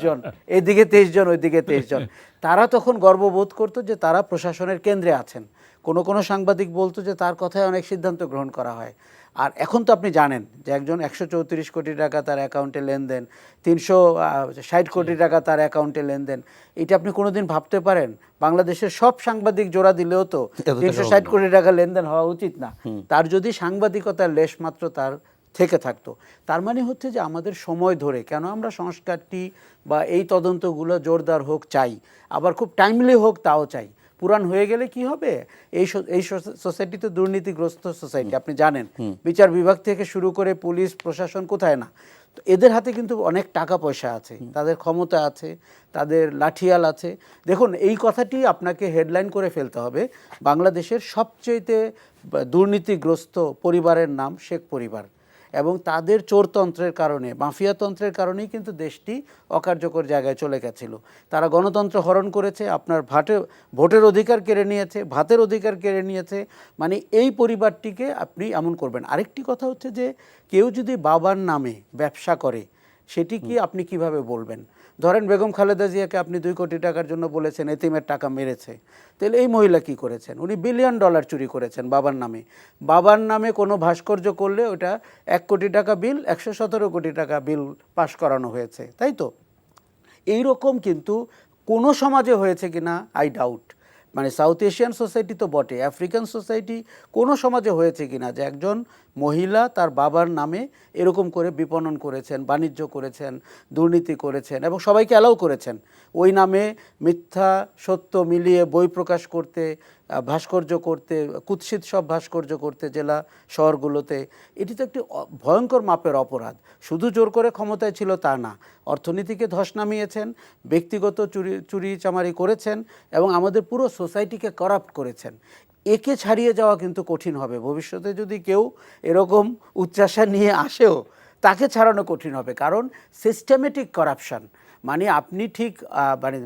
Speaker 3: জন, এইদিকে 23 জন, ওইদিকে 23 জন। তারা তখন গর্ববোধ করতো যে তারা প্রশাসনের কেন্দ্রে আছেন। কোনো সাংবাদিক বলতো যে তার কথায় অনেক সিদ্ধান্ত গ্রহণ করা হয়। আর এখন তো আপনি জানেন যে একজন 134 কোটি টাকা তার অ্যাকাউন্টে লেনদেন, 360 কোটি টাকা তার অ্যাকাউন্টে লেনদেন। এটা আপনি কোনোদিন ভাবতে পারেন? বাংলাদেশের সব সাংবাদিক জোড়া দিলেও তো 360 কোটি টাকা লেনদেন হওয়া উচিত না। তার যদি সাংবাদিকতার লেশ মাত্র তার থেকে থাকতো। তার মানে হচ্ছে যে আমাদের সময় ধরে, কেন আমরা সংস্কারটি বা এই তদন্তগুলো জোরদার হোক চাই, আবার খুব টাইমলি হোক তাও চাই। পুরান হয়ে গেলে কি হবে? এই সোসাইটি তো দুর্নীতিগ্রস্ত সোসাইটি, আপনি জানেন। বিচার বিভাগ থেকে শুরু করে পুলিশ প্রশাসন কোথায় না, তো এদের হাতে কিন্তু অনেক টাকা পয়সা আছে, তাদের ক্ষমতা আছে, তাদের লাঠিয়াল আছে। দেখুন, এই কথাটি আপনাকে হেডলাইন করে ফেলতে হবে। বাংলাদেশের সবচেয়ে দুর্নীতিগ্রস্ত পরিবারের নাম শেখ পরিবার, এবং তাদের চোরতন্ত্রের কারণে, মাফিয়াতন্ত্রের কারণেই কিন্তু দেশটি অকার্যকর জায়গায় চলে গেছিল। তারা গণতন্ত্র হরণ করেছে, আপনার ভোটের অধিকার কেড়ে নিয়েছে, ভাতের অধিকার কেড়ে নিয়েছে। মানে এই পরিবারটিকে আপনি এমন করবেন। আরেকটি কথা হচ্ছে যে কেউ যদি বাবার নামে ব্যবসা করে, সেটি কি আপনি কিভাবে বলবেন? ধরেন বেগম খালেদা জিয়াকে আপনি 2 কোটি টাকার জন্য বলেছেন এতিমের টাকা মেরেছে, তাহলে এই মহিলা কি করেছেন? উনি $1 বিলিয়ন চুরি করেছেন বাবার নামে। বাবার নামে কোনো ভাস্কর্য করলে ওটা 1 কোটি টাকা বিল, 117 কোটি টাকা বিল পাশ করানো হয়েছে, তাই তো? এই রকম কিন্তু কোনো সমাজে হয়েছে কিনা আই ডাউট। মানে সাউথ এশিয়ান সোসাইটি তো বটে, আফ্রিকান সোসাইটি কোনো সমাজে হয়েছে কিনা যে একজন মহিলা তার বাবার নামে এরকম করে বিপণন করেছেন, বাণিজ্য করেছেন, দুর্নীতি করেছেন এবং সবাইকে অ্যালাউ করেছেন ওই নামে মিথ্যা সত্য মিলিয়ে বই প্রকাশ করতে, ভাস্কর্য করতে, কুৎসিত সব ভাস্কর্য করতে জেলা শহরগুলোতে। এটি তো একটি ভয়ঙ্কর মাপের অপরাধ। শুধু জোর করে ক্ষমতায় ছিল তা না, অর্থনীতিকে ধস নামিয়েছেন, ব্যক্তিগত চুরি চামারি করেছেন এবং আমাদের পুরো সোসাইটিকে করাপ্ট করেছেন। একে ছাড়িয়ে যাওয়া কিন্তু কঠিন হবে। ভবিষ্যতে যদি কেউ এরকম উচ্চাশা নিয়ে আসেও তাকে ছাড়ানো কঠিন হবে, কারণ সিস্টেমেটিক করাপশন মানে আপনি ঠিক মানে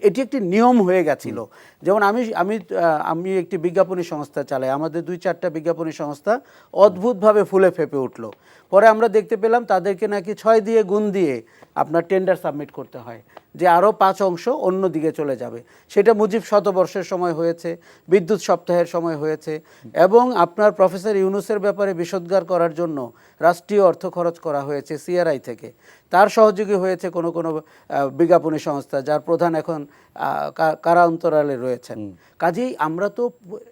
Speaker 3: এটি একটি নিয়ম হয়ে গেছিল। যেমন আমি একটি বিজ্ঞাপনী সংস্থা চালাই, আমাদের 2-4টা বিজ্ঞাপনী সংস্থা অদ্ভুতভাবে ফুলে ফেপে উঠলো। পরে আমরা দেখতে পেলাম তাদেরকে নাকি 6 দিয়ে গুণ দিয়ে আপনার টেন্ডার সাবমিট করতে হয়, যে আরও 5 অংশ অন্য দিকে চলে যাবে। সেটা মুজিব শতবর্ষের সময় হয়েছে, বিদ্যুৎ সপ্তাহের সময় হয়েছে এবং আপনার প্রফেসর ইউনূসের ব্যাপারে বিষোদ্গার করার জন্য রাষ্ট্রীয় অর্থ খরচ করা হয়েছে সিআরআই থেকে। তার সহযোগী হয়েছে কোনো বিজ্ঞাপনী সংস্থা যার প্রধান এখন কারা অন্তরালে রয়েছেন। কাজেই আমরা তো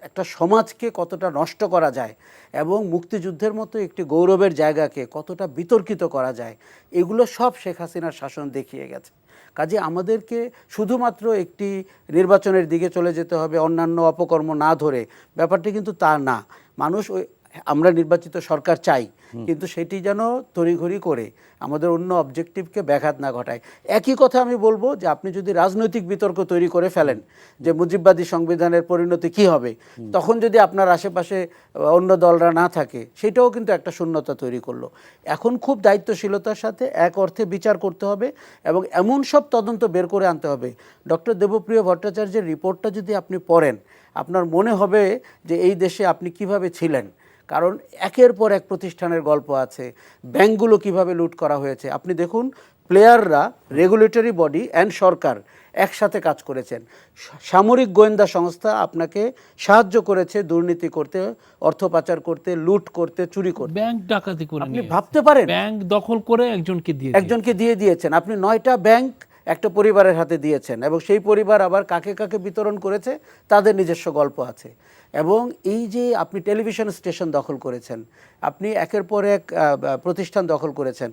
Speaker 3: একটা সমাজকে কতটা নষ্ট করা যায় এবং মুক্তিযুদ্ধের মতো একটি গৌরবের জায়গাকে কতটা বিতর্কিত করা যায়, এগুলো সব শেখ হাসিনার শাসন দেখিয়ে গেছে। কাজে আমাদেরকে শুধুমাত্র একটি নির্বাচনের দিকে চলে যেতে হবে অন্যান্য অপকর্ম না ধরে, ব্যাপারটি কিন্তু তা না। মানুষ আমরা নির্বাচিত সরকার চাই, কিন্তু সেটি যেন তড়িঘড়ি করে আমাদের অন্য অবজেক্টিভকে ব্যাঘাত না ঘটায়। একই কথা আমি বলবো যে আপনি যদি রাজনৈতিক বিতর্ক তৈরি করে ফেলেন যে মুজিববাদী সংবিধানের পরিণতি কি হবে, তখন যদি আপনার আশেপাশে অন্য দলরা না থাকে, সেটাও কিন্তু একটা শূন্যতা তৈরি করলো। এখন খুব দায়িত্বশীলতার সাথে এক অর্থে বিচার করতে হবে এবং এমন সব তদন্ত বের করে আনতে হবে। ডক্টর দেবপ্রিয় ভট্টাচার্যের রিপোর্টটা যদি আপনি পড়েন, আপনার মনে হবে যে এই দেশে আপনি কিভাবে ছিলেন। কারণ একের পর এক প্রতিষ্ঠানের গল্প আছে, ব্যাংকগুলো কিভাবে লুট করা হয়েছে। আপনি দেখুন, প্লেয়াররা, রেগুলেটরি বডি অ্যান্ড সরকার একসাথে কাজ করেছেন। সামরিক গোয়েন্দা সংস্থা আপনাকে সাহায্য করেছে দুর্নীতি করতে, অর্থ পাচার করতে, লুট করতে, চুরি করতে।
Speaker 2: ব্যাংক ডাকাতি করে
Speaker 3: আপনি ভাবতে পারেন,
Speaker 2: ব্যাংক দখল করে একজনকে
Speaker 3: দিয়ে দিয়েছেন। আপনি 9টা ব্যাংক একটা পরিবারের হাতে দিয়েছেন এবং সেই পরিবার আবার কাকে কাকে বিতরণ করেছে তাদের নিজস্ব গল্প আছে। এবং এই যে আপনি টেলিভিশন স্টেশন দখল করেছেন, আপনি একের পর এক প্রতিষ্ঠান দখল করেছেন,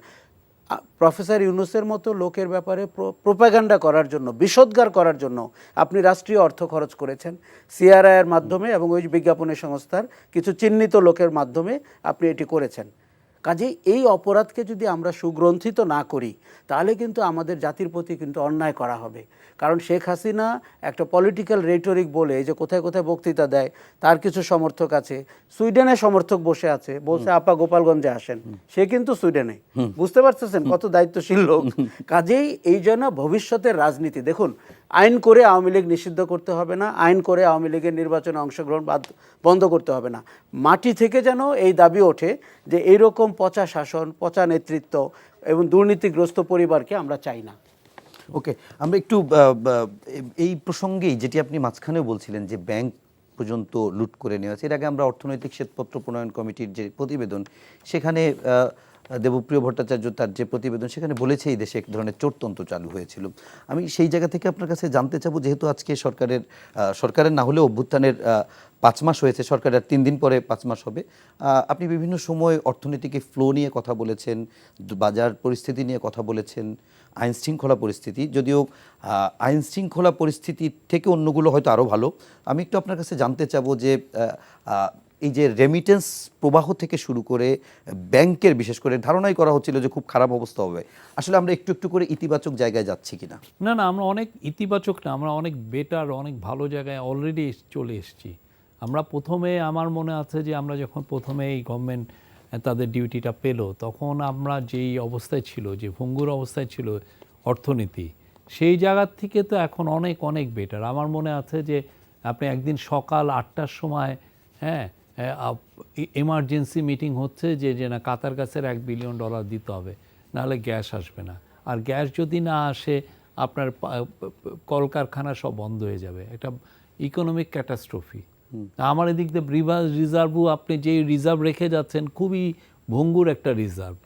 Speaker 3: প্রফেসর ইউনূসের মতো লোকের ব্যাপারে প্রোপাগান্ডা করার জন্য, বিষোদ্গার করার জন্য আপনি রাষ্ট্রীয় অর্থ খরচ করেছেন সিআরআইয়ের মাধ্যমে এবং ওই বিজ্ঞাপনী সংস্থার কিছু চিহ্নিত লোকের মাধ্যমে আপনি এটি করেছেন। কাজেই এই অপরাধকে যদি আমরা সুগ্রন্থিত না করি, তাহলে কিন্তু আমাদের জাতির প্রতি কিন্তু অন্যায় করা হবে। কারণ শেখ হাসিনা একটা পলিটিক্যাল রেটরিক বলে এই যে কোথায় কোথায় বক্তৃতা দেয়, তার কিছু সমর্থক আছে, সুইডেনে সমর্থক বসে আছে, বলছে আপা গোপালগঞ্জে আসেন, সে কিন্তু সুইডেনে। বুঝতে পারতেছেন কত দায়িত্বশীল লোক। কাজেই এই জন্য ভবিষ্যতের রাজনীতি দেখুন, আইন করে আওয়ামী লীগ নিষিদ্ধ করতে হবে না, আইন করে আওয়ামী লীগের নির্বাচনে অংশগ্রহণ বন্ধ করতে হবে না। মাটি থেকে যেন এই দাবি ওঠে যে এইরকম পচা শাসন, পচা নেতৃত্ব এবং দুর্নীতিগ্রস্ত পরিবারকে আমরা চাই না।
Speaker 1: ওকে, আমরা একটু এই প্রসঙ্গেই যেটি আপনি মাঝখানেও বলছিলেন যে ব্যাংক পর্যন্ত লুট করে নেওয়া হয়েছে, এর আগে আমরা অর্থনৈতিক শ্বেতপত্র প্রণয়ন কমিটির যে প্রতিবেদন, সেখানে দেবপ্রিয় ভট্টাচার্য তার যে প্রতিবেদন, সেখানে বলেছে এই দেশে এক ধরনের চোরতন্ত্র চালু হয়েছিল। আমি সেই জায়গা থেকে আপনার কাছে জানতে চাবো, যেহেতু আজকে সরকারের না হলেও অভ্যুত্থানের 5 মাস হয়েছে, সরকারের 3 দিন পরে 5 মাস হবে, আপনি বিভিন্ন সময় অর্থনীতিকে ফ্লো নিয়ে কথা বলেছেন, বাজার পরিস্থিতি নিয়ে কথা বলেছেন, আইন শৃঙ্খলা পরিস্থিতি, যদিও আইন শৃঙ্খলা পরিস্থিতি থেকে অন্যগুলো হয়তো আরও ভালো। আমি একটু আপনার কাছে জানতে চাবো যে এই যে রেমিটেন্স প্রবাহ থেকে শুরু করে ব্যাংকের, বিশেষ করে ধারণাই করা হচ্ছিল যে খুব খারাপ অবস্থা হবে, আসলে আমরা একটু একটু করে ইতিবাচক জায়গায় যাচ্ছি কিনা?
Speaker 2: না, আমরা অনেক ইতিবাচক না, আমরা অনেক বেটার, অনেক ভালো জায়গায় অলরেডি চলে এসেছি। আমরা প্রথমে, আমার মনে আছে যে আমরা যখন প্রথমে এই গভর্নমেন্ট তাদের ডিউটিটা পেল, তখন আমরা যেই অবস্থায় ছিল, যে ভঙ্গুর অবস্থায় ছিল অর্থনীতি, সেই জায়গার থেকে তো এখন অনেক অনেক বেটার। আমার মনে আছে যে আপনি একদিন সকাল 8টার সময় এমার্জেন্সি মিটিং হচ্ছে যে না, কাতার গাছের $1 বিলিয়ন দিতে হবে, নাহলে গ্যাস আসবে না, আর গ্যাস যদি না আসে আপনার কলকারখানা সব বন্ধ হয়ে যাবে, একটা ইকোনমিক ক্যাটাস্ট্রফি। আমার এদিক দিয়ে রিজার্ভও, আপনি যে রিজার্ভ রেখে যাচ্ছেন খুবই ভঙ্গুর একটা রিজার্ভ,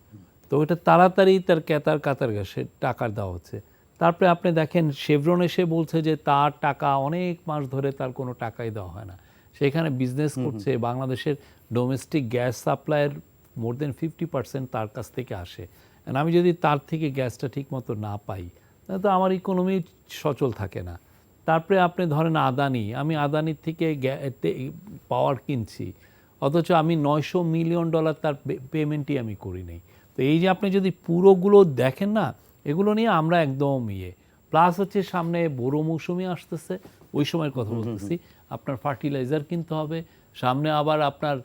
Speaker 2: তো ওটা তাড়াতাড়ি তার কাতার গ্যাসের টাকা দেওয়া হচ্ছে। তারপরে আপনি দেখেন শেভরন এসে বলছে যে তার টাকা অনেক মাস ধরে তার কোনো টাকাই দেওয়া হয় না, সেখানে বিজনেস করছে, বাংলাদেশের ডোমেস্টিক গ্যাস সাপ্লাইয়ের মোর দেন 50% তার কাছ থেকে আসে। And আমি যদি তার থেকে গ্যাসটা ঠিক মতো না পাই তাহলে তো আমার ইকোনমি সচল থাকে না। তারপরে আপনি ধরেন আদানি, আমি আদানির থেকে পাওয়ার কিনছি, অথচ আমি $900 মিলিয়ন তার পেমেন্টই আমি করি নাই। তো এই যে আপনি যদি পুরোগুলো দেখেন না, এগুলো নিয়ে আমরা একদম প্লাস হচ্ছে সামনে বড় মৌসুমি আসতেছে, ওই সময়ের কথা বলতেছি, আপনার ফার্টিলাইজার কিনতে হবে, সামনে আবার আপনার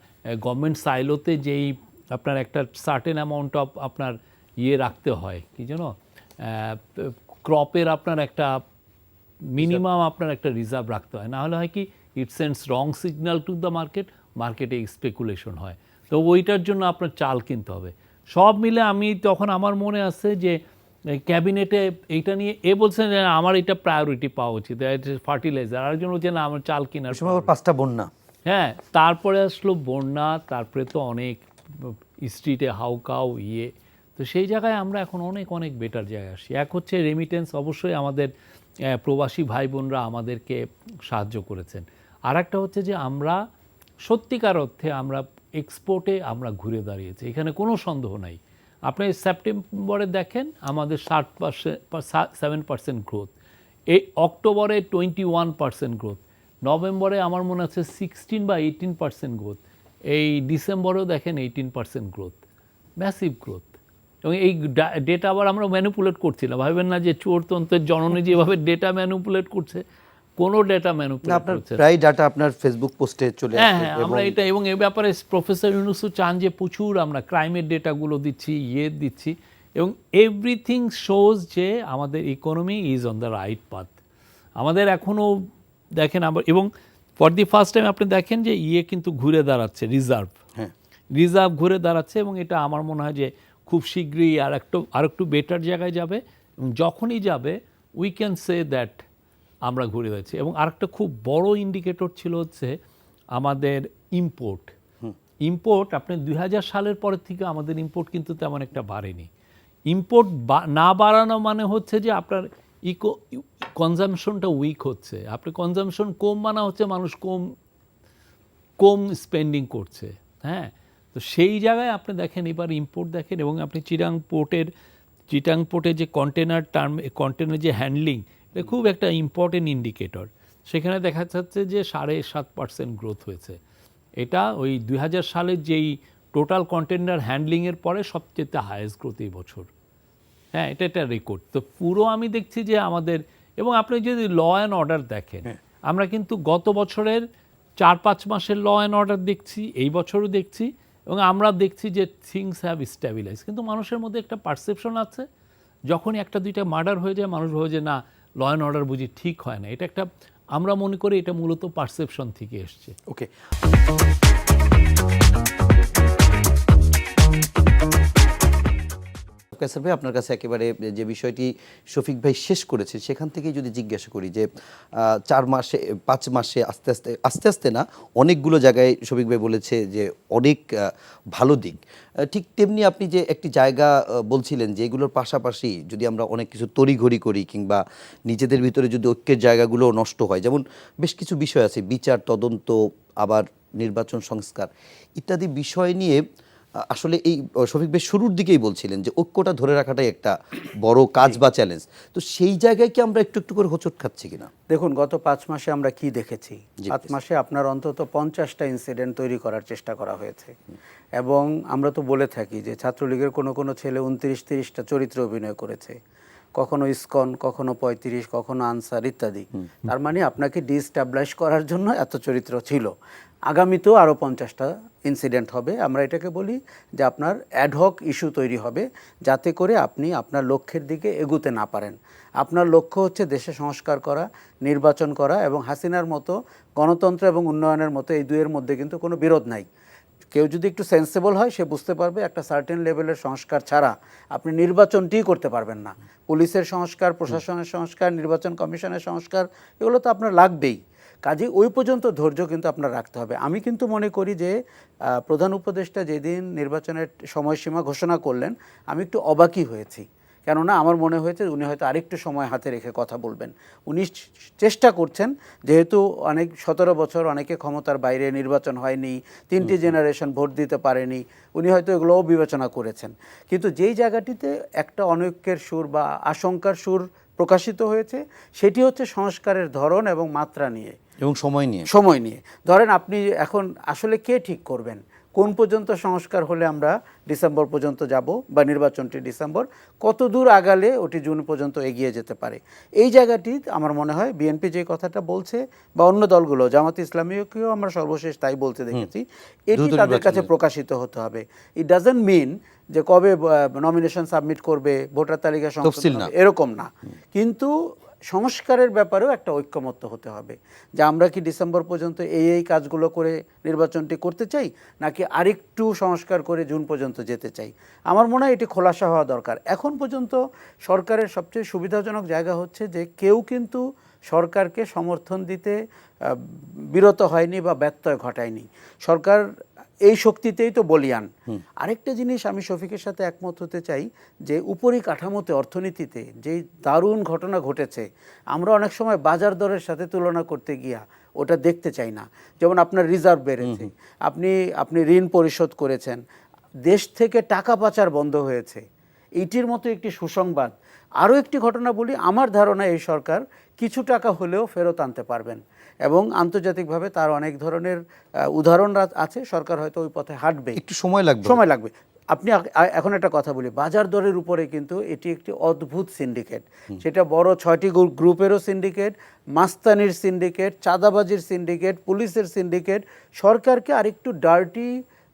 Speaker 2: গভর্নমেন্ট সাইলোতে যেই আপনার একটা সার্টেন অ্যামাউন্ট অফ আপনার রাখতে হয়, কি যেন ক্রপের আপনার একটা মিনিমাম আপনার একটা রিজার্ভ রাখতে হয়, না হলে হয় কি it sends wrong signal to the মার্কেটে স্পেকুলেশন হয়। তো ওইটার জন্য আপনার চাল কিনতে হবে। সব মিলে আমি তখন আমার মনে আছে যে ক্যাবিনেটে এইটা নিয়ে বলছেন যে আমার এটা প্রায়োরিটি পাওয়া উচিত, ফার্টিলাইজার, আরেকজন বলছে না আমার চাল কেনার
Speaker 1: সময় আবার 5টা বন্যা।
Speaker 2: হ্যাঁ, তারপরে আসলো বন্যা, তারপরে তো অনেক স্ট্রিটে হাউকাউ তো সেই জায়গায় আমরা এখন অনেক অনেক বেটার জায়গায় আসি। এক হচ্ছে রেমিটেন্স, অবশ্যই আমাদের প্রবাসী ভাই বোনরা আমাদেরকে সাহায্য করেছেন। আর একটা হচ্ছে যে আমরা সত্যিকার অর্থে আমরা এক্সপোর্টে আমরা ঘুরে দাঁড়িয়েছি, এখানে কোনো সন্দেহ নাই। আপনি সেপ্টেম্বরে দেখেন আমাদের 7% গ্রোথ, এই অক্টোবরে 21% গ্রোথ, নভেম্বরে আমার মনে আছে 16 বা 18% গ্রোথ, এই ডিসেম্বরেও দেখেন 18% গ্রোথ, ম্যাসিভ গ্রোথ। এবং এই ডেটা আবার আমরা ম্যানিপুলেট করছি না, ভাবেন না যে চোরতন্ত্রের জননী যেভাবে ডেটা ম্যানিপুলেট করছে, কোনো ডেটা ম্যানিপুলেট করছে না।
Speaker 1: প্রায় ডাটা আপনার ফেসবুক পোস্টে চলে
Speaker 2: হ্যাঁ
Speaker 1: আসে।
Speaker 2: হ্যাঁ, আমরা এটা, এবং এই ব্যাপারে প্রফেসর ইউনুসও চান যে প্রচুর আমরা ক্রাইমের ডেটাগুলো দিচ্ছি, দিচ্ছি, এবং এভরিথিং শোজ যে আমাদের economy is on the right path. আমাদের এখনও দেখেন আবার, এবং ফর দি ফার্স্ট টাইম আপনি দেখেন যে কিন্তু ঘুরে দাঁড়াচ্ছে, রিজার্ভ ঘুরে দাঁড়াচ্ছে, এবং এটা আমার মনে হয় যে খুব শীঘ্রই আর একটু বেটার জায়গায় যাবে, এবং যখনই যাবে উই ক্যান সে দ্যাট আমরা ঘুরে যাচ্ছি। এবং আরেকটা খুব বড় ইন্ডিকেটর ছিল হচ্ছে আমাদের ইম্পোর্ট। আপনি 2000 সালের পরের থেকে আমাদের ইম্পোর্ট কিন্তু তেমন একটা বাড়েনি। ইম্পোর্ট না বাড়ানো মানে হচ্ছে যে আপনার কনজামশনটা উইক হচ্ছে, আপনি কনজামশন কম মানা হচ্ছে মানুষ কম স্পেন্ডিং করছে। হ্যাঁ, তো সেই জায়গায় আপনি দেখেন এবার ইম্পোর্ট দেখেন, এবং আপনি চিটাং পোর্টে যে কন্টেনার যে হ্যান্ডলিং, এটা খুব একটা ইম্পর্টেন্ট ইন্ডিকেটর। সেখানে দেখা যাচ্ছে যে 7.5% গ্রোথ হয়েছে। এটা ওই 2000 সালের যেই টোটাল কন্টেনার হ্যান্ডলিংয়ের পরে সবচেয়ে হাইয়েস্ট গ্রোথ এই বছর। হ্যাঁ, এটা রেকর্ড। তো পুরো আমি দেখছি যে আমাদের, এবং আপনি যদি ল অ্যান্ড অর্ডার দেখেন, আমরা কিন্তু গত বছরের 4-5 মাসের ল অ্যান্ড অর্ডার দেখছি, এই বছরও দেখছি, এবং আমরা দেখছি যে থিংস হ্যাভ স্ট্যাবিলাইজ। কিন্তু মানুষের মধ্যে একটা পারসেপশন আছে, যখনই 1-2টা মার্ডার হয়ে যায় মানুষ ভাবে যে না, ল অ্যান্ড অর্ডার বুঝি ঠিক হয় না। এটা একটা, আমরা মনে করি এটা মূলত পারসেপশন থেকে এসছে।
Speaker 1: ওকে, কায়সার ভাই, আপনার কাছে একেবারে যে বিষয়টি শফিক ভাই শেষ করেছে সেখান থেকেই যদি জিজ্ঞাসা করি যে 4 মাসে 5 মাসে আস্তে আস্তে না, অনেকগুলো জায়গায় শফিক ভাই বলেছে যে অনেক ভালো দিক, ঠিক তেমনি আপনি যে একটি জায়গা বলছিলেন যে এগুলোর পাশাপাশি যদি আমরা অনেক কিছু তড়িঘড়ি করি কিংবা নিজেদের ভিতরে যদি ঐক্যের জায়গাগুলো নষ্ট হয়, যেমন বেশ কিছু বিষয় আছে, বিচার, তদন্ত, আবার নির্বাচন সংস্কার ইত্যাদি বিষয় নিয়ে আসলে এই শফিক ভাই শুরুর দিকেই বলছিলেন যে ঐক্যটা ধরে রাখাটাই একটা বড় কাজ বা চ্যালেঞ্জ। তো সেই জায়গায় কি আমরা একটু একটু করে হোঁচট খাচ্ছি কিনা?
Speaker 3: দেখুন, গত 5 মাসে আমরা কি দেখেছি? 5 মাসে আপনার অন্তত 50টা ইনসিডেন্ট তৈরি করার চেষ্টা করা হয়েছে, এবং আমরা তো বলে থাকি যে ছাত্রলীগের কোনো ছেলে 29-30টা চরিত্র অভিনয় করেছে, কখনো ইসকন, কখনো 35, কখনো আনসার ইত্যাদি। তার মানে আপনাকে ডিস্টাবলিশ করার জন্য এত চরিত্র ছিল। আগামীতেও আরও 50টা ইনসিডেন্ট হবে। আমরা এটাকে বলি যে আপনার অ্যাডহক ইস্যু তৈরি হবে, যাতে করে আপনি আপনার লক্ষ্যের দিকে এগুতে না পারেন। আপনার লক্ষ্য হচ্ছে দেশে সংস্কার করা, নির্বাচন করা, এবং হাসিনার মতো গণতন্ত্র এবং উন্নয়নের মতো এই দুইয়ের মধ্যে কিন্তু কোনো বিরোধ নাই। কেউ যদি একটু সেন্সেবল হয় সে বুঝতে পারবে একটা সার্টেন লেভেলের সংস্কার ছাড়া আপনি নির্বাচনটিই করতে পারবেন না। পুলিশের সংস্কার, প্রশাসনের সংস্কার, নির্বাচন কমিশনের সংস্কার, এগুলো তো আপনার লাগবেই। কাজে ওই পর্যন্ত ধৈর্য কিন্তু আপনার রাখতে হবে। আমি কিন্তু মনে করি যে প্রধান উপদেষ্টা যেদিন নির্বাচনের সময়সীমা ঘোষণা করলেন, আমি একটু অবাকই হয়েছি। কেননা আমার মনে হয়েছে উনি হয়তো আরেকটু সময় হাতে রেখে কথা বলবেন। উনি চেষ্টা করছেন, যেহেতু অনেক 17 বছর অনেকে ক্ষমতার বাইরে, নির্বাচন হয়নি, 3টি জেনারেশন ভোট দিতে পারেনি, উনি হয়তো এগুলোও বিবেচনা করেছেন। কিন্তু যেই জায়গাটিতে একটা অনৈক্যের সুর বা আশঙ্কার সুর প্রকাশিত হয়েছে, সেটি হচ্ছে সংস্কারের ধরন এবং মাত্রা নিয়ে
Speaker 1: এবং সময় নিয়ে।
Speaker 3: ধরেন আপনি এখন আসলে কে ঠিক করবেন কোন পর্যন্ত সংস্কার হলে আমরা ডিসেম্বর পর্যন্ত যাব, বা নির্বাচনটি ডিসেম্বর, কত দূর আগালে ওটি জুন পর্যন্ত এগিয়ে যেতে পারে। এই জায়গাটি আমার মনে হয় বিএনপি যে কথাটা বলছে, বা অন্য দলগুলো, জামাত ইসলামীকেও আমরা সর্বশেষ তাই বলতে দেখেছি, এটি তাদের কাছে প্রকাশিত হতে হবে। ইট ডাজন্ট মিন যে কবে নমিনেশন সাবমিট করবে, ভোটার তালিকা সংশোধন হবে, এরকম না। কিন্তু সংস্কারের ব্যাপারেও একটা ঐক্যমত্য হতে হবে, যে আমরা কি ডিসেম্বর পর্যন্ত এই কাজগুলো করে নির্বাচনটি করতে চাই, নাকি আরেকটু সংস্কার করে জুন পর্যন্ত যেতে চাই। আমার মনে হয় এটি খোলাসা হওয়া দরকার। এখন পর্যন্ত সরকারের সবচেয়ে সুবিধাজনক জায়গা হচ্ছে যে কেউ কিন্তু সরকারকে সমর্থন দিতে বিরত হয়নি বা ব্যত্যয় ঘটায়নি। সরকার এই শক্তিতেই তো বলিয়ান। আরেকটা জিনিস আমি শফিকের সাথে একমত হতে চাই, যে উপরিকাঠামোতে, অর্থনীতিতে যেই দারুণ ঘটনা ঘটেছে, আমরা অনেক সময় বাজার দরের সাথে তুলনা করতে গিয়া ওটা দেখতে চাই না। যেমন আপনার রিজার্ভ বেড়েছে, আপনি ঋণ পরিশোধ করেছেন, দেশ থেকে টাকা পাচার বন্ধ হয়েছে, এইটির মতো একটি সুসংবাদ। আরও একটি ঘটনা বলি, আমার ধারণা এই সরকার কিছু টাকা হলেও ফেরত আনতে পারবেন, এবং আন্তর্জাতিকভাবে তার অনেক ধরনের উদাহরণ আছে। সরকার হয়তো ওই পথে হাঁটবে,
Speaker 1: একটু সময় লাগবে।
Speaker 3: আপনি এখন একটা কথা বলি, বাজার দরের উপরে কিন্তু এটি একটি অদ্ভুত সিন্ডিকেট। সেটা বড় 6টি গ্রুপেরও সিন্ডিকেট, মাস্তানির সিন্ডিকেট, চাঁদাবাজির সিন্ডিকেট, পুলিশের সিন্ডিকেট। সরকারকে আরেকটু ডার্টি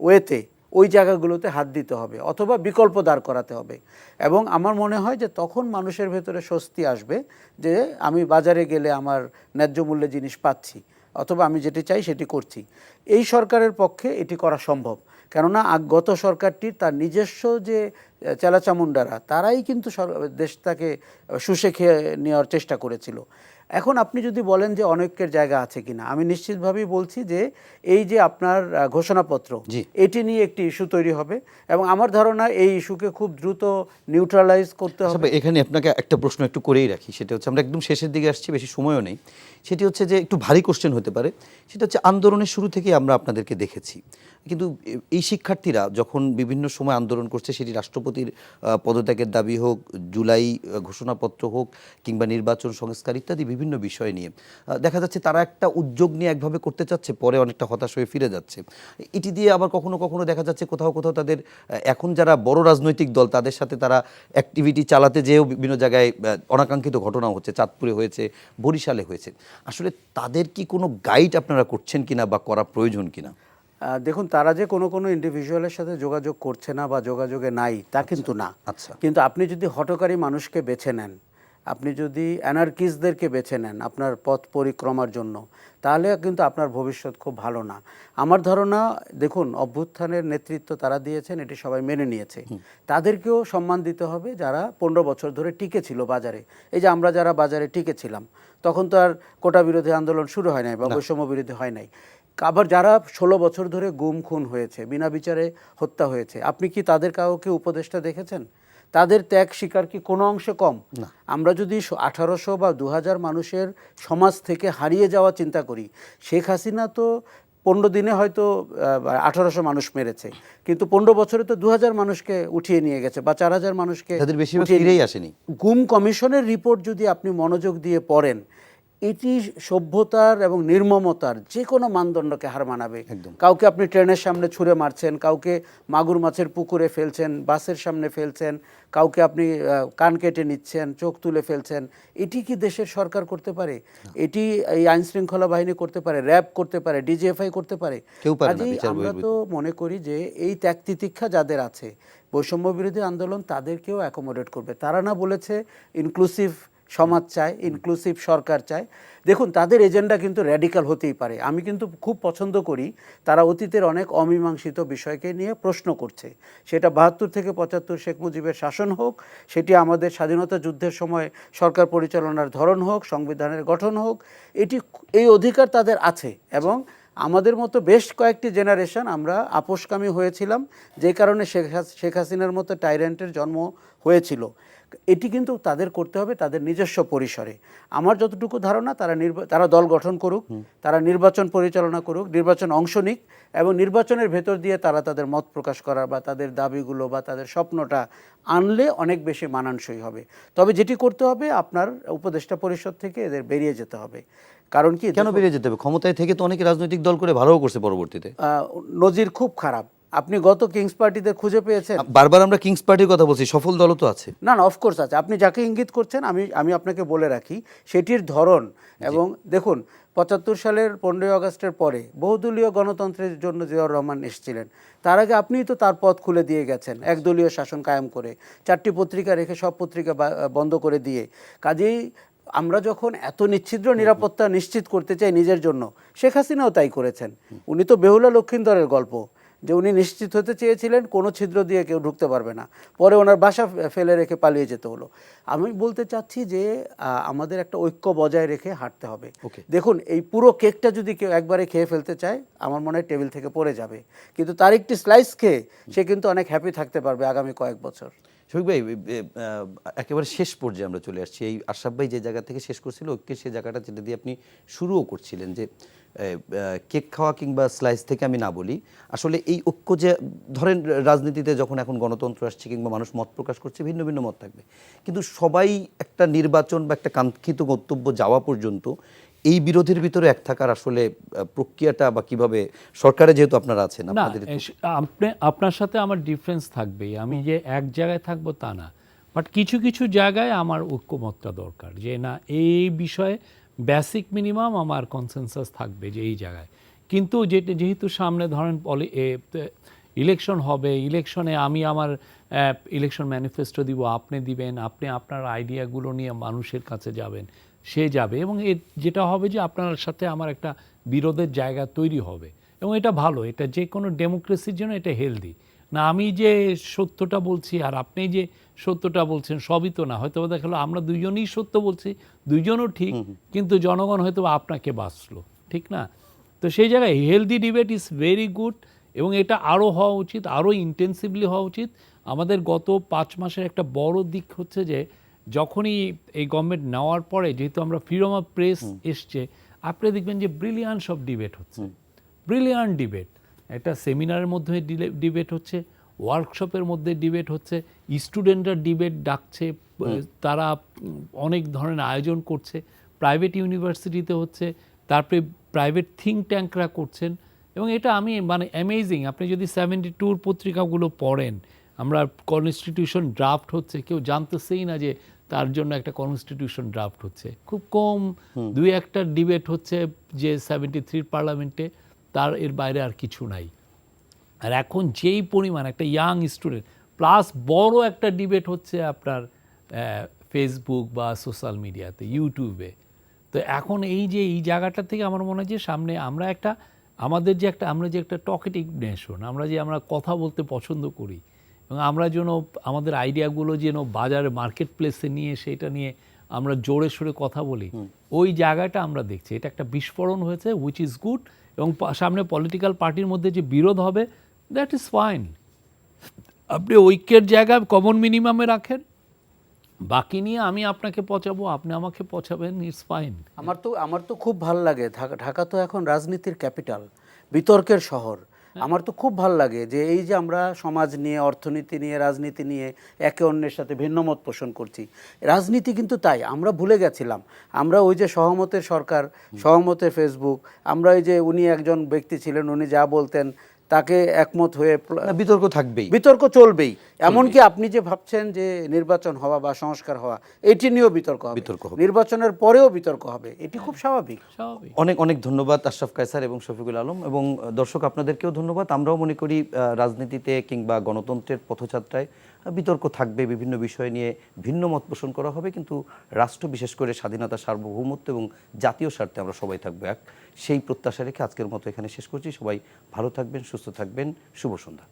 Speaker 3: ওয়েতে ওই জায়গাগুলোতে হাত দিতে হবে, অথবা বিকল্প দাঁড় করাতে হবে। এবং আমার মনে হয় যে তখন মানুষের ভেতরে স্বস্তি আসবে, যে আমি বাজারে গেলে আমার ন্যায্য মূল্যে জিনিস পাচ্ছি, অথবা আমি যেটি চাই সেটি করছি। এই সরকারের পক্ষে এটি করা সম্ভব, কেননা গত সরকারটির তার নিজস্ব যে চেলাচামুন্ডারা, তারাই কিন্তু দেশটাকে শুষে খেয়ে নেওয়ার চেষ্টা করেছিল। এখন আপনি যদি বলেন যে অনৈক্যের জায়গা আছে কিনা, আমি নিশ্চিতভাবেই বলছি যে এই যে আপনার ঘোষণাপত্র, এটি নিয়ে একটি ইস্যু তৈরি হবে, এবং আমার ধারণা এই ইস্যুকে খুব দ্রুত নিউট্রালাইজ করতে হবে।
Speaker 1: এখানে আপনাকে একটা প্রশ্ন একটু করেই রাখি, সেটা হচ্ছে, আমরা একদম শেষের দিকে আসছি, বেশি সময়ও নেই। সেটি হচ্ছে যে একটু ভারী কোশ্চেন হতে পারে, সেটা হচ্ছে আন্দোলনের শুরু থেকেই আমরা আপনাদেরকে দেখেছি, কিন্তু এই শিক্ষার্থীরা যখন বিভিন্ন সময় আন্দোলন করছে, সেটি রাষ্ট্রপতির পদত্যাগের দাবি হোক, জুলাই ঘোষণাপত্র হোক, কিংবা নির্বাচন সংস্কার ইত্যাদি বিভিন্ন বিষয় নিয়ে, দেখা যাচ্ছে তারা একটা উদ্যোগ নিয়ে একভাবে করতে চাচ্ছে, পরে অনেকটা হতাশ হয়ে ফিরে যাচ্ছে। এটি দিয়ে আবার কখনো কখনো দেখা যাচ্ছে কোথাও কোথাও তাদের এখন যারা বড় রাজনৈতিক দল, তাদের সাথে তারা অ্যাক্টিভিটি চালাতে যেয়েও বিভিন্ন জায়গায় অনাকাঙ্ক্ষিত ঘটনাও হচ্ছে, চাঁদপুরে হয়েছে, বরিশালে হয়েছে। আসলে তাদের কি কোনো গাইড আপনারা করছেন কিনা, বা করা প্রয়োজন কিনা?
Speaker 3: দেখুন, তারা যে কোনো ইন্ডিভিজুয়ালের সাথে যোগাযোগ করছে না বা যোগাযোগে নাই, তা কিন্তু না। কিন্তু আপনি যদি হঠকারী মানুষকে বেছে নেন, আপনি যদি অ্যানার্কিস্টদেরকে বেছে নেন আপনার পথ পরিক্রমার জন্য, তাহলে কিন্তু আপনার ভবিষ্যৎ খুব ভালো না। আমার ধারণা, দেখুন, অভ্যুত্থানের নেতৃত্ব তারা দিয়েছেন, এটি সবাই মেনে নিয়েছে। তাদেরকেও সম্মান দিতে হবে যারা 15 বছর ধরে টিকে ছিল বাজারে। এই যে আমরা যারা বাজারে টিকে ছিলাম, তখন তো আর কোটা বিরোধী আন্দোলন শুরু হয় নাই বা বৈষম্য বিরোধী হয় নাই। আবার যারা 16 বছর ধরে গুম খুন হয়েছে, বিনা বিচারে হত্যা হয়েছে, আপনি কি তাদের কাউকে উপদেষ্টা দেখেছেন? তাদের ত্যাগ স্বীকার কি কোনো অংশে কম? আমরা যদি 1800 বা 2000 মানুষের সমাজ থেকে হারিয়ে যাওয়া চিন্তা করি, শেখ হাসিনা তো 15 দিনে হয়তো 1800 মানুষ মেরেছে, কিন্তু 15 বছরে তো 2000 মানুষকে উঠিয়ে নিয়ে গেছে, বা 4000 মানুষকে
Speaker 1: ফিরেই আসেনি।
Speaker 3: গুম কমিশনের রিপোর্ট যদি আপনি মনোযোগ দিয়ে পড়েন, এটি সভ্যতার এবং নির্মমতার যে কোনো মানদণ্ডকে হার মানাবে। কাউকে আপনি ট্রেনের সামনে ছুঁড়ে মারছেন, কাউকে মাগুর মাছের পুকুরে ফেলছেন, বাসের সামনে ফেলছেন, কাউকে আপনি কান কেটে নিচ্ছেন, চোখ তুলে ফেলছেন। এটি কি দেশের সরকার করতে পারে? এটি এই আইন শৃঙ্খলা বাহিনী করতে পারে, র্যাব করতে পারে, ডিজিএফআই করতে পারে? আমরা তো মনে করি যে এই ত্যাগ তিতিক্ষা যাদের আছে, বৈষম্য বিরোধী আন্দোলন তাদেরকেও অ্যাকোমোডেট করবে। তারা না বলেছে ইনক্লুসিভ সমাজ চায়, ইনক্লুসিভ সরকার চায়। দেখুন, তাদের এজেন্ডা কিন্তু র্যাডিক্যাল হতেই পারে। আমি কিন্তু খুব পছন্দ করি তারা অতীতের অনেক অমীমাংসিত বিষয়কে নিয়ে প্রশ্ন করছে। সেটা 72 থেকে 75 শেখ মুজিবের শাসন হোক, সেটি আমাদের স্বাধীনতা যুদ্ধের সময় সরকার পরিচালনার ধরন হোক, সংবিধানের গঠন হোক, এই অধিকার তাদের আছে। এবং আমাদের মতো বেশ কয়েকটি জেনারেশন আমরা আপোষকামী হয়েছিলাম, যে কারণে শেখ হাসিনার মতো টাইরেন্টের জন্ম হয়েছিল। এটি কিন্তু তাদের করতে হবে তাদের নিজস্ব পরিসরে। আমার যতটুকু ধারণা তারা দল গঠন করুক, তারা নির্বাচন পরিচালনা করুক, নির্বাচন অংশ নিক এবং নির্বাচনের ভেতর দিয়ে তারা তাদের মত প্রকাশ করার বা তাদের দাবিগুলো বা তাদের স্বপ্নটা আনলে অনেক বেশি মানানসই হবে। তবে যেটি করতে হবে, আপনার উপদেষ্টা পরিষদ থেকে এদের বেরিয়ে যেতে হবে। কারণ কি,
Speaker 1: কেন বেরিয়ে যেতে হবে? ক্ষমতায় থেকে তো অনেকে রাজনৈতিক দল করে ভালোও করছে পরবর্তীতে।
Speaker 3: নজির খুব খারাপ। আপনি গত কিংস পার্টিতে খুঁজে পেয়েছেন?
Speaker 1: বারবার আমরা কিংস পার্টির কথা বলছি, সফল দলও তো আছে।
Speaker 3: না না, অফকোর্স আছে। আপনি যাকে ইঙ্গিত করছেন আমি আপনাকে বলে রাখি সেটির ধরন। এবং দেখুন, ৭৫ সালের ১৫ই আগস্টের পরে বহুদলীয় গণতন্ত্রের জন্য জিয়াউর রহমান এসেছিলেন। তার আগে আপনিই তো তার পথ খুলে দিয়ে গেছেন, একদলীয় শাসন কায়েম করে 4টি পত্রিকা রেখে সব পত্রিকা বন্ধ করে দিয়ে। কাজেই আমরা যখন এত নিচ্ছিদ্র নিরাপত্তা নিশ্চিত করতে চাই নিজের জন্য, শেখ হাসিনাও তাই করেছেন। উনি তো বেহুলা লক্ষিন্দরের গল্প, যে উনি নিশ্চিত হতে চেয়েছিলেন কোনো ছিদ্র দিয়ে কেউ ঢুকতে পারবে না, পরে ওনার বাসা ফেলে রেখে পালিয়ে যেতে হলো। আমি বলতে চাচ্ছি যে আমাদের একটা ঐক্য বজায় রেখে হাঁটতে হবে। দেখুন, এই পুরো কেকটা যদি কেউ একবারে খেয়ে ফেলতে চায়, আমার মনে হয় টেবিল থেকে পড়ে যাবে, কিন্তু তার একটি স্লাইস খেয়ে সে কিন্তু অনেক হ্যাপি থাকতে পারবে আগামী কয়েক বছর।
Speaker 1: শফিক ভাই, একেবারে শেষ পর্যায়ে আমরা চলে আসছি। এই আশরাফ ভাই যে জায়গা থেকে শেষ করছিল, ঐক্যের সেই জায়গাটা যেটা দিয়ে আপনি শুরুও করছিলেন, যে কেক খাওয়া কিংবা স্লাইস থেকে আমি না বলি, আসলে এই ঐক্য যে ধরেন রাজনীতিতে যখন এখন গণতন্ত্র আসছে কিংবা মানুষ মত প্রকাশ করছে, ভিন্ন ভিন্ন মত থাকবে, কিন্তু সবাই একটা নির্বাচন বা একটা কাঙ্ক্ষিত গন্তব্য যাওয়া পর্যন্ত এই বিরোধের ভিতরে এক থাকার আসলে প্রক্রিয়াটা বা কিভাবে সরকারে যেহেতু আপনারা আছেন
Speaker 2: না, আপনার সাথে আমার ডিফারেন্স থাকবে। আমি যে এক জায়গায় থাকবো তা না, বাট কিছু কিছু জায়গায় আমার ঐক্যমতটা দরকার, যে না এই বিষয়ে বেসিক মিনিমাম আমার কনসেনসাস থাকবে যে এই জায়গায়। কিন্তু যেহেতু সামনে ধরেন ইলেকশন হবে, ইলেকশনে আমি আমার ইলেকশন ম্যানিফেস্টো দিব, আপনি দিবেন, আপনি আপনার আইডিয়াগুলো নিয়ে মানুষের কাছে যাবেন, সে যাবে, এবং যেটা হবে যে আপনার সাথে আমার একটা বিরোধের জায়গা তৈরি হবে, এবং এটা ভালো, এটা যে কোনো ডেমোক্রেসির জন্য এটা হেলদি। না আমি যে সত্যটা বলছি আর আপনি যে সত্যটা বলছেন সবই তো না, হয়তো দেখা গেলো আমরা দুইজনই সত্য বলছি, দুইজনও ঠিক, কিন্তু জনগণ হয়তো আপনাকে বাঁচলো, ঠিক না? তো সেই জায়গায় healthy debate is very good, এবং এটা আরও হওয়া উচিত, আরও ইন্টেন্সিভলি হওয়া উচিত। আমাদের গত 5 মাসের একটা বড় দিক হচ্ছে যে যখনই এই গভর্নমেন্ট নেওয়ার পরে, যেহেতু আমরা ফ্রিডম অফ প্রেস এসছে, আপনি দেখবেন যে ব্রিলিয়ান্ট সব ডিবেট হচ্ছে, ব্রিলিয়ান্ট ডিবেট। একটা সেমিনারের মধ্যে ডিবেট হচ্ছে, ওয়ার্কশপের মধ্যে ডিবেট হচ্ছে, স্টুডেন্টরা ডিবেট ডাকছে, তারা অনেক ধরনের আয়োজন করছে, প্রাইভেট ইউনিভার্সিটিতে হচ্ছে, তারপরে প্রাইভেট থিঙ্ক ট্যাঙ্করা করছেন, এবং এটা আমি মানে অ্যামেজিং। আপনি যদি 72 পত্রিকাগুলো পড়েন, আমরা কনস্টিটিউশন ড্রাফট হচ্ছে, কেউ জানতেছেই না যে তার জন্য একটা কনস্টিটিউশন ড্রাফট হচ্ছে, খুব কম 2-1টা ডিবেট হচ্ছে যে 73 পার্লামেন্টে, তার এর বাইরে আর কিছু নাই। আর এখন যেই পরিমাণ একটা ইয়াং স্টুডেন্ট প্লাস বড় একটা ডিবেট হচ্ছে আপনার ফেসবুক বা সোশ্যাল মিডিয়াতে, ইউটিউবে। তো এখন এই যে এই জায়গাটা থেকে আমার মনে হয় যে সামনে আমরা যে একটা টকেটিভ নেশন, আমরা কথা বলতে পছন্দ করি, এবং আমরা যেন আমাদের আইডিয়াগুলো যেন বাজারে মার্কেট প্লেসে নিয়ে সেটা নিয়ে আমরা জোরে সোরে কথা বলি, ওই জায়গাটা আমরা দেখছি। এটা একটা বিস্ফোরণ হয়েছে, হুইচ ইজ গুড, এবং সামনে পলিটিক্যাল পার্টির মধ্যে যে বিরোধ হবে, দ্যাট ইজ ফাইন। আপনি ঐক্যের জায়গায় কমন মিনিমামে রাখেন, বাকি নিয়ে আমি আপনাকে পচাবো, আপনি আমাকে পচাবেন, ইটস ফাইন।
Speaker 3: আমার তো খুব ভালো লাগে, ঢাকা তো এখন রাজনীতির ক্যাপিটাল, বিতর্কের শহর। আমার তো খুব ভালো লাগে যে এই যে আমরা সমাজ নিয়ে, অর্থনীতি নিয়ে, রাজনীতি নিয়ে একে অন্যের সাথে ভিন্নমত পোষণ করছি। রাজনীতি কিন্তু তাই আমরা ভুলে গেছিলাম। আমরা ওই যে সহমতের সরকার, সহমতের ফেসবুক, আমরা ওই যে উনি একজন ব্যক্তি ছিলেন, উনি যা বলতেন তাকে একমত হয়ে
Speaker 1: বিতর্ক থাকবেই,
Speaker 3: বিতর্ক চলবেই। এমনকি আপনি যে ভাবছেন যে নির্বাচন হওয়া বা সংস্কার হওয়া, এটি নিয়েও বিতর্ক হবে, নির্বাচনের পরেও বিতর্ক হবে, এটি খুব স্বাভাবিক।
Speaker 1: অনেক অনেক ধন্যবাদ আশরাফ কায়সার এবং শফিকুল আলম, এবং দর্শক আপনাদেরকেও ধন্যবাদ। আমরাও মনে করি রাজনীতিতে কিংবা গণতন্ত্রের পথযাত্রায় বিতর্ক থাকবে, বিভিন্ন বিষয় নিয়ে ভিন্ন মত পোষণ করা হবে, কিন্তু রাষ্ট্র, বিশেষ করে স্বাধীনতা, সার্বভৌমত্ব এবং জাতীয় স্বার্থে আমরা সবাই থাকবো এক। সেই প্রত্যাশা রেখে আজকের মতো এখানে শেষ করছি। সবাই ভালো থাকবেন, সুস্থ থাকবেন, শুভ সন্ধ্যা।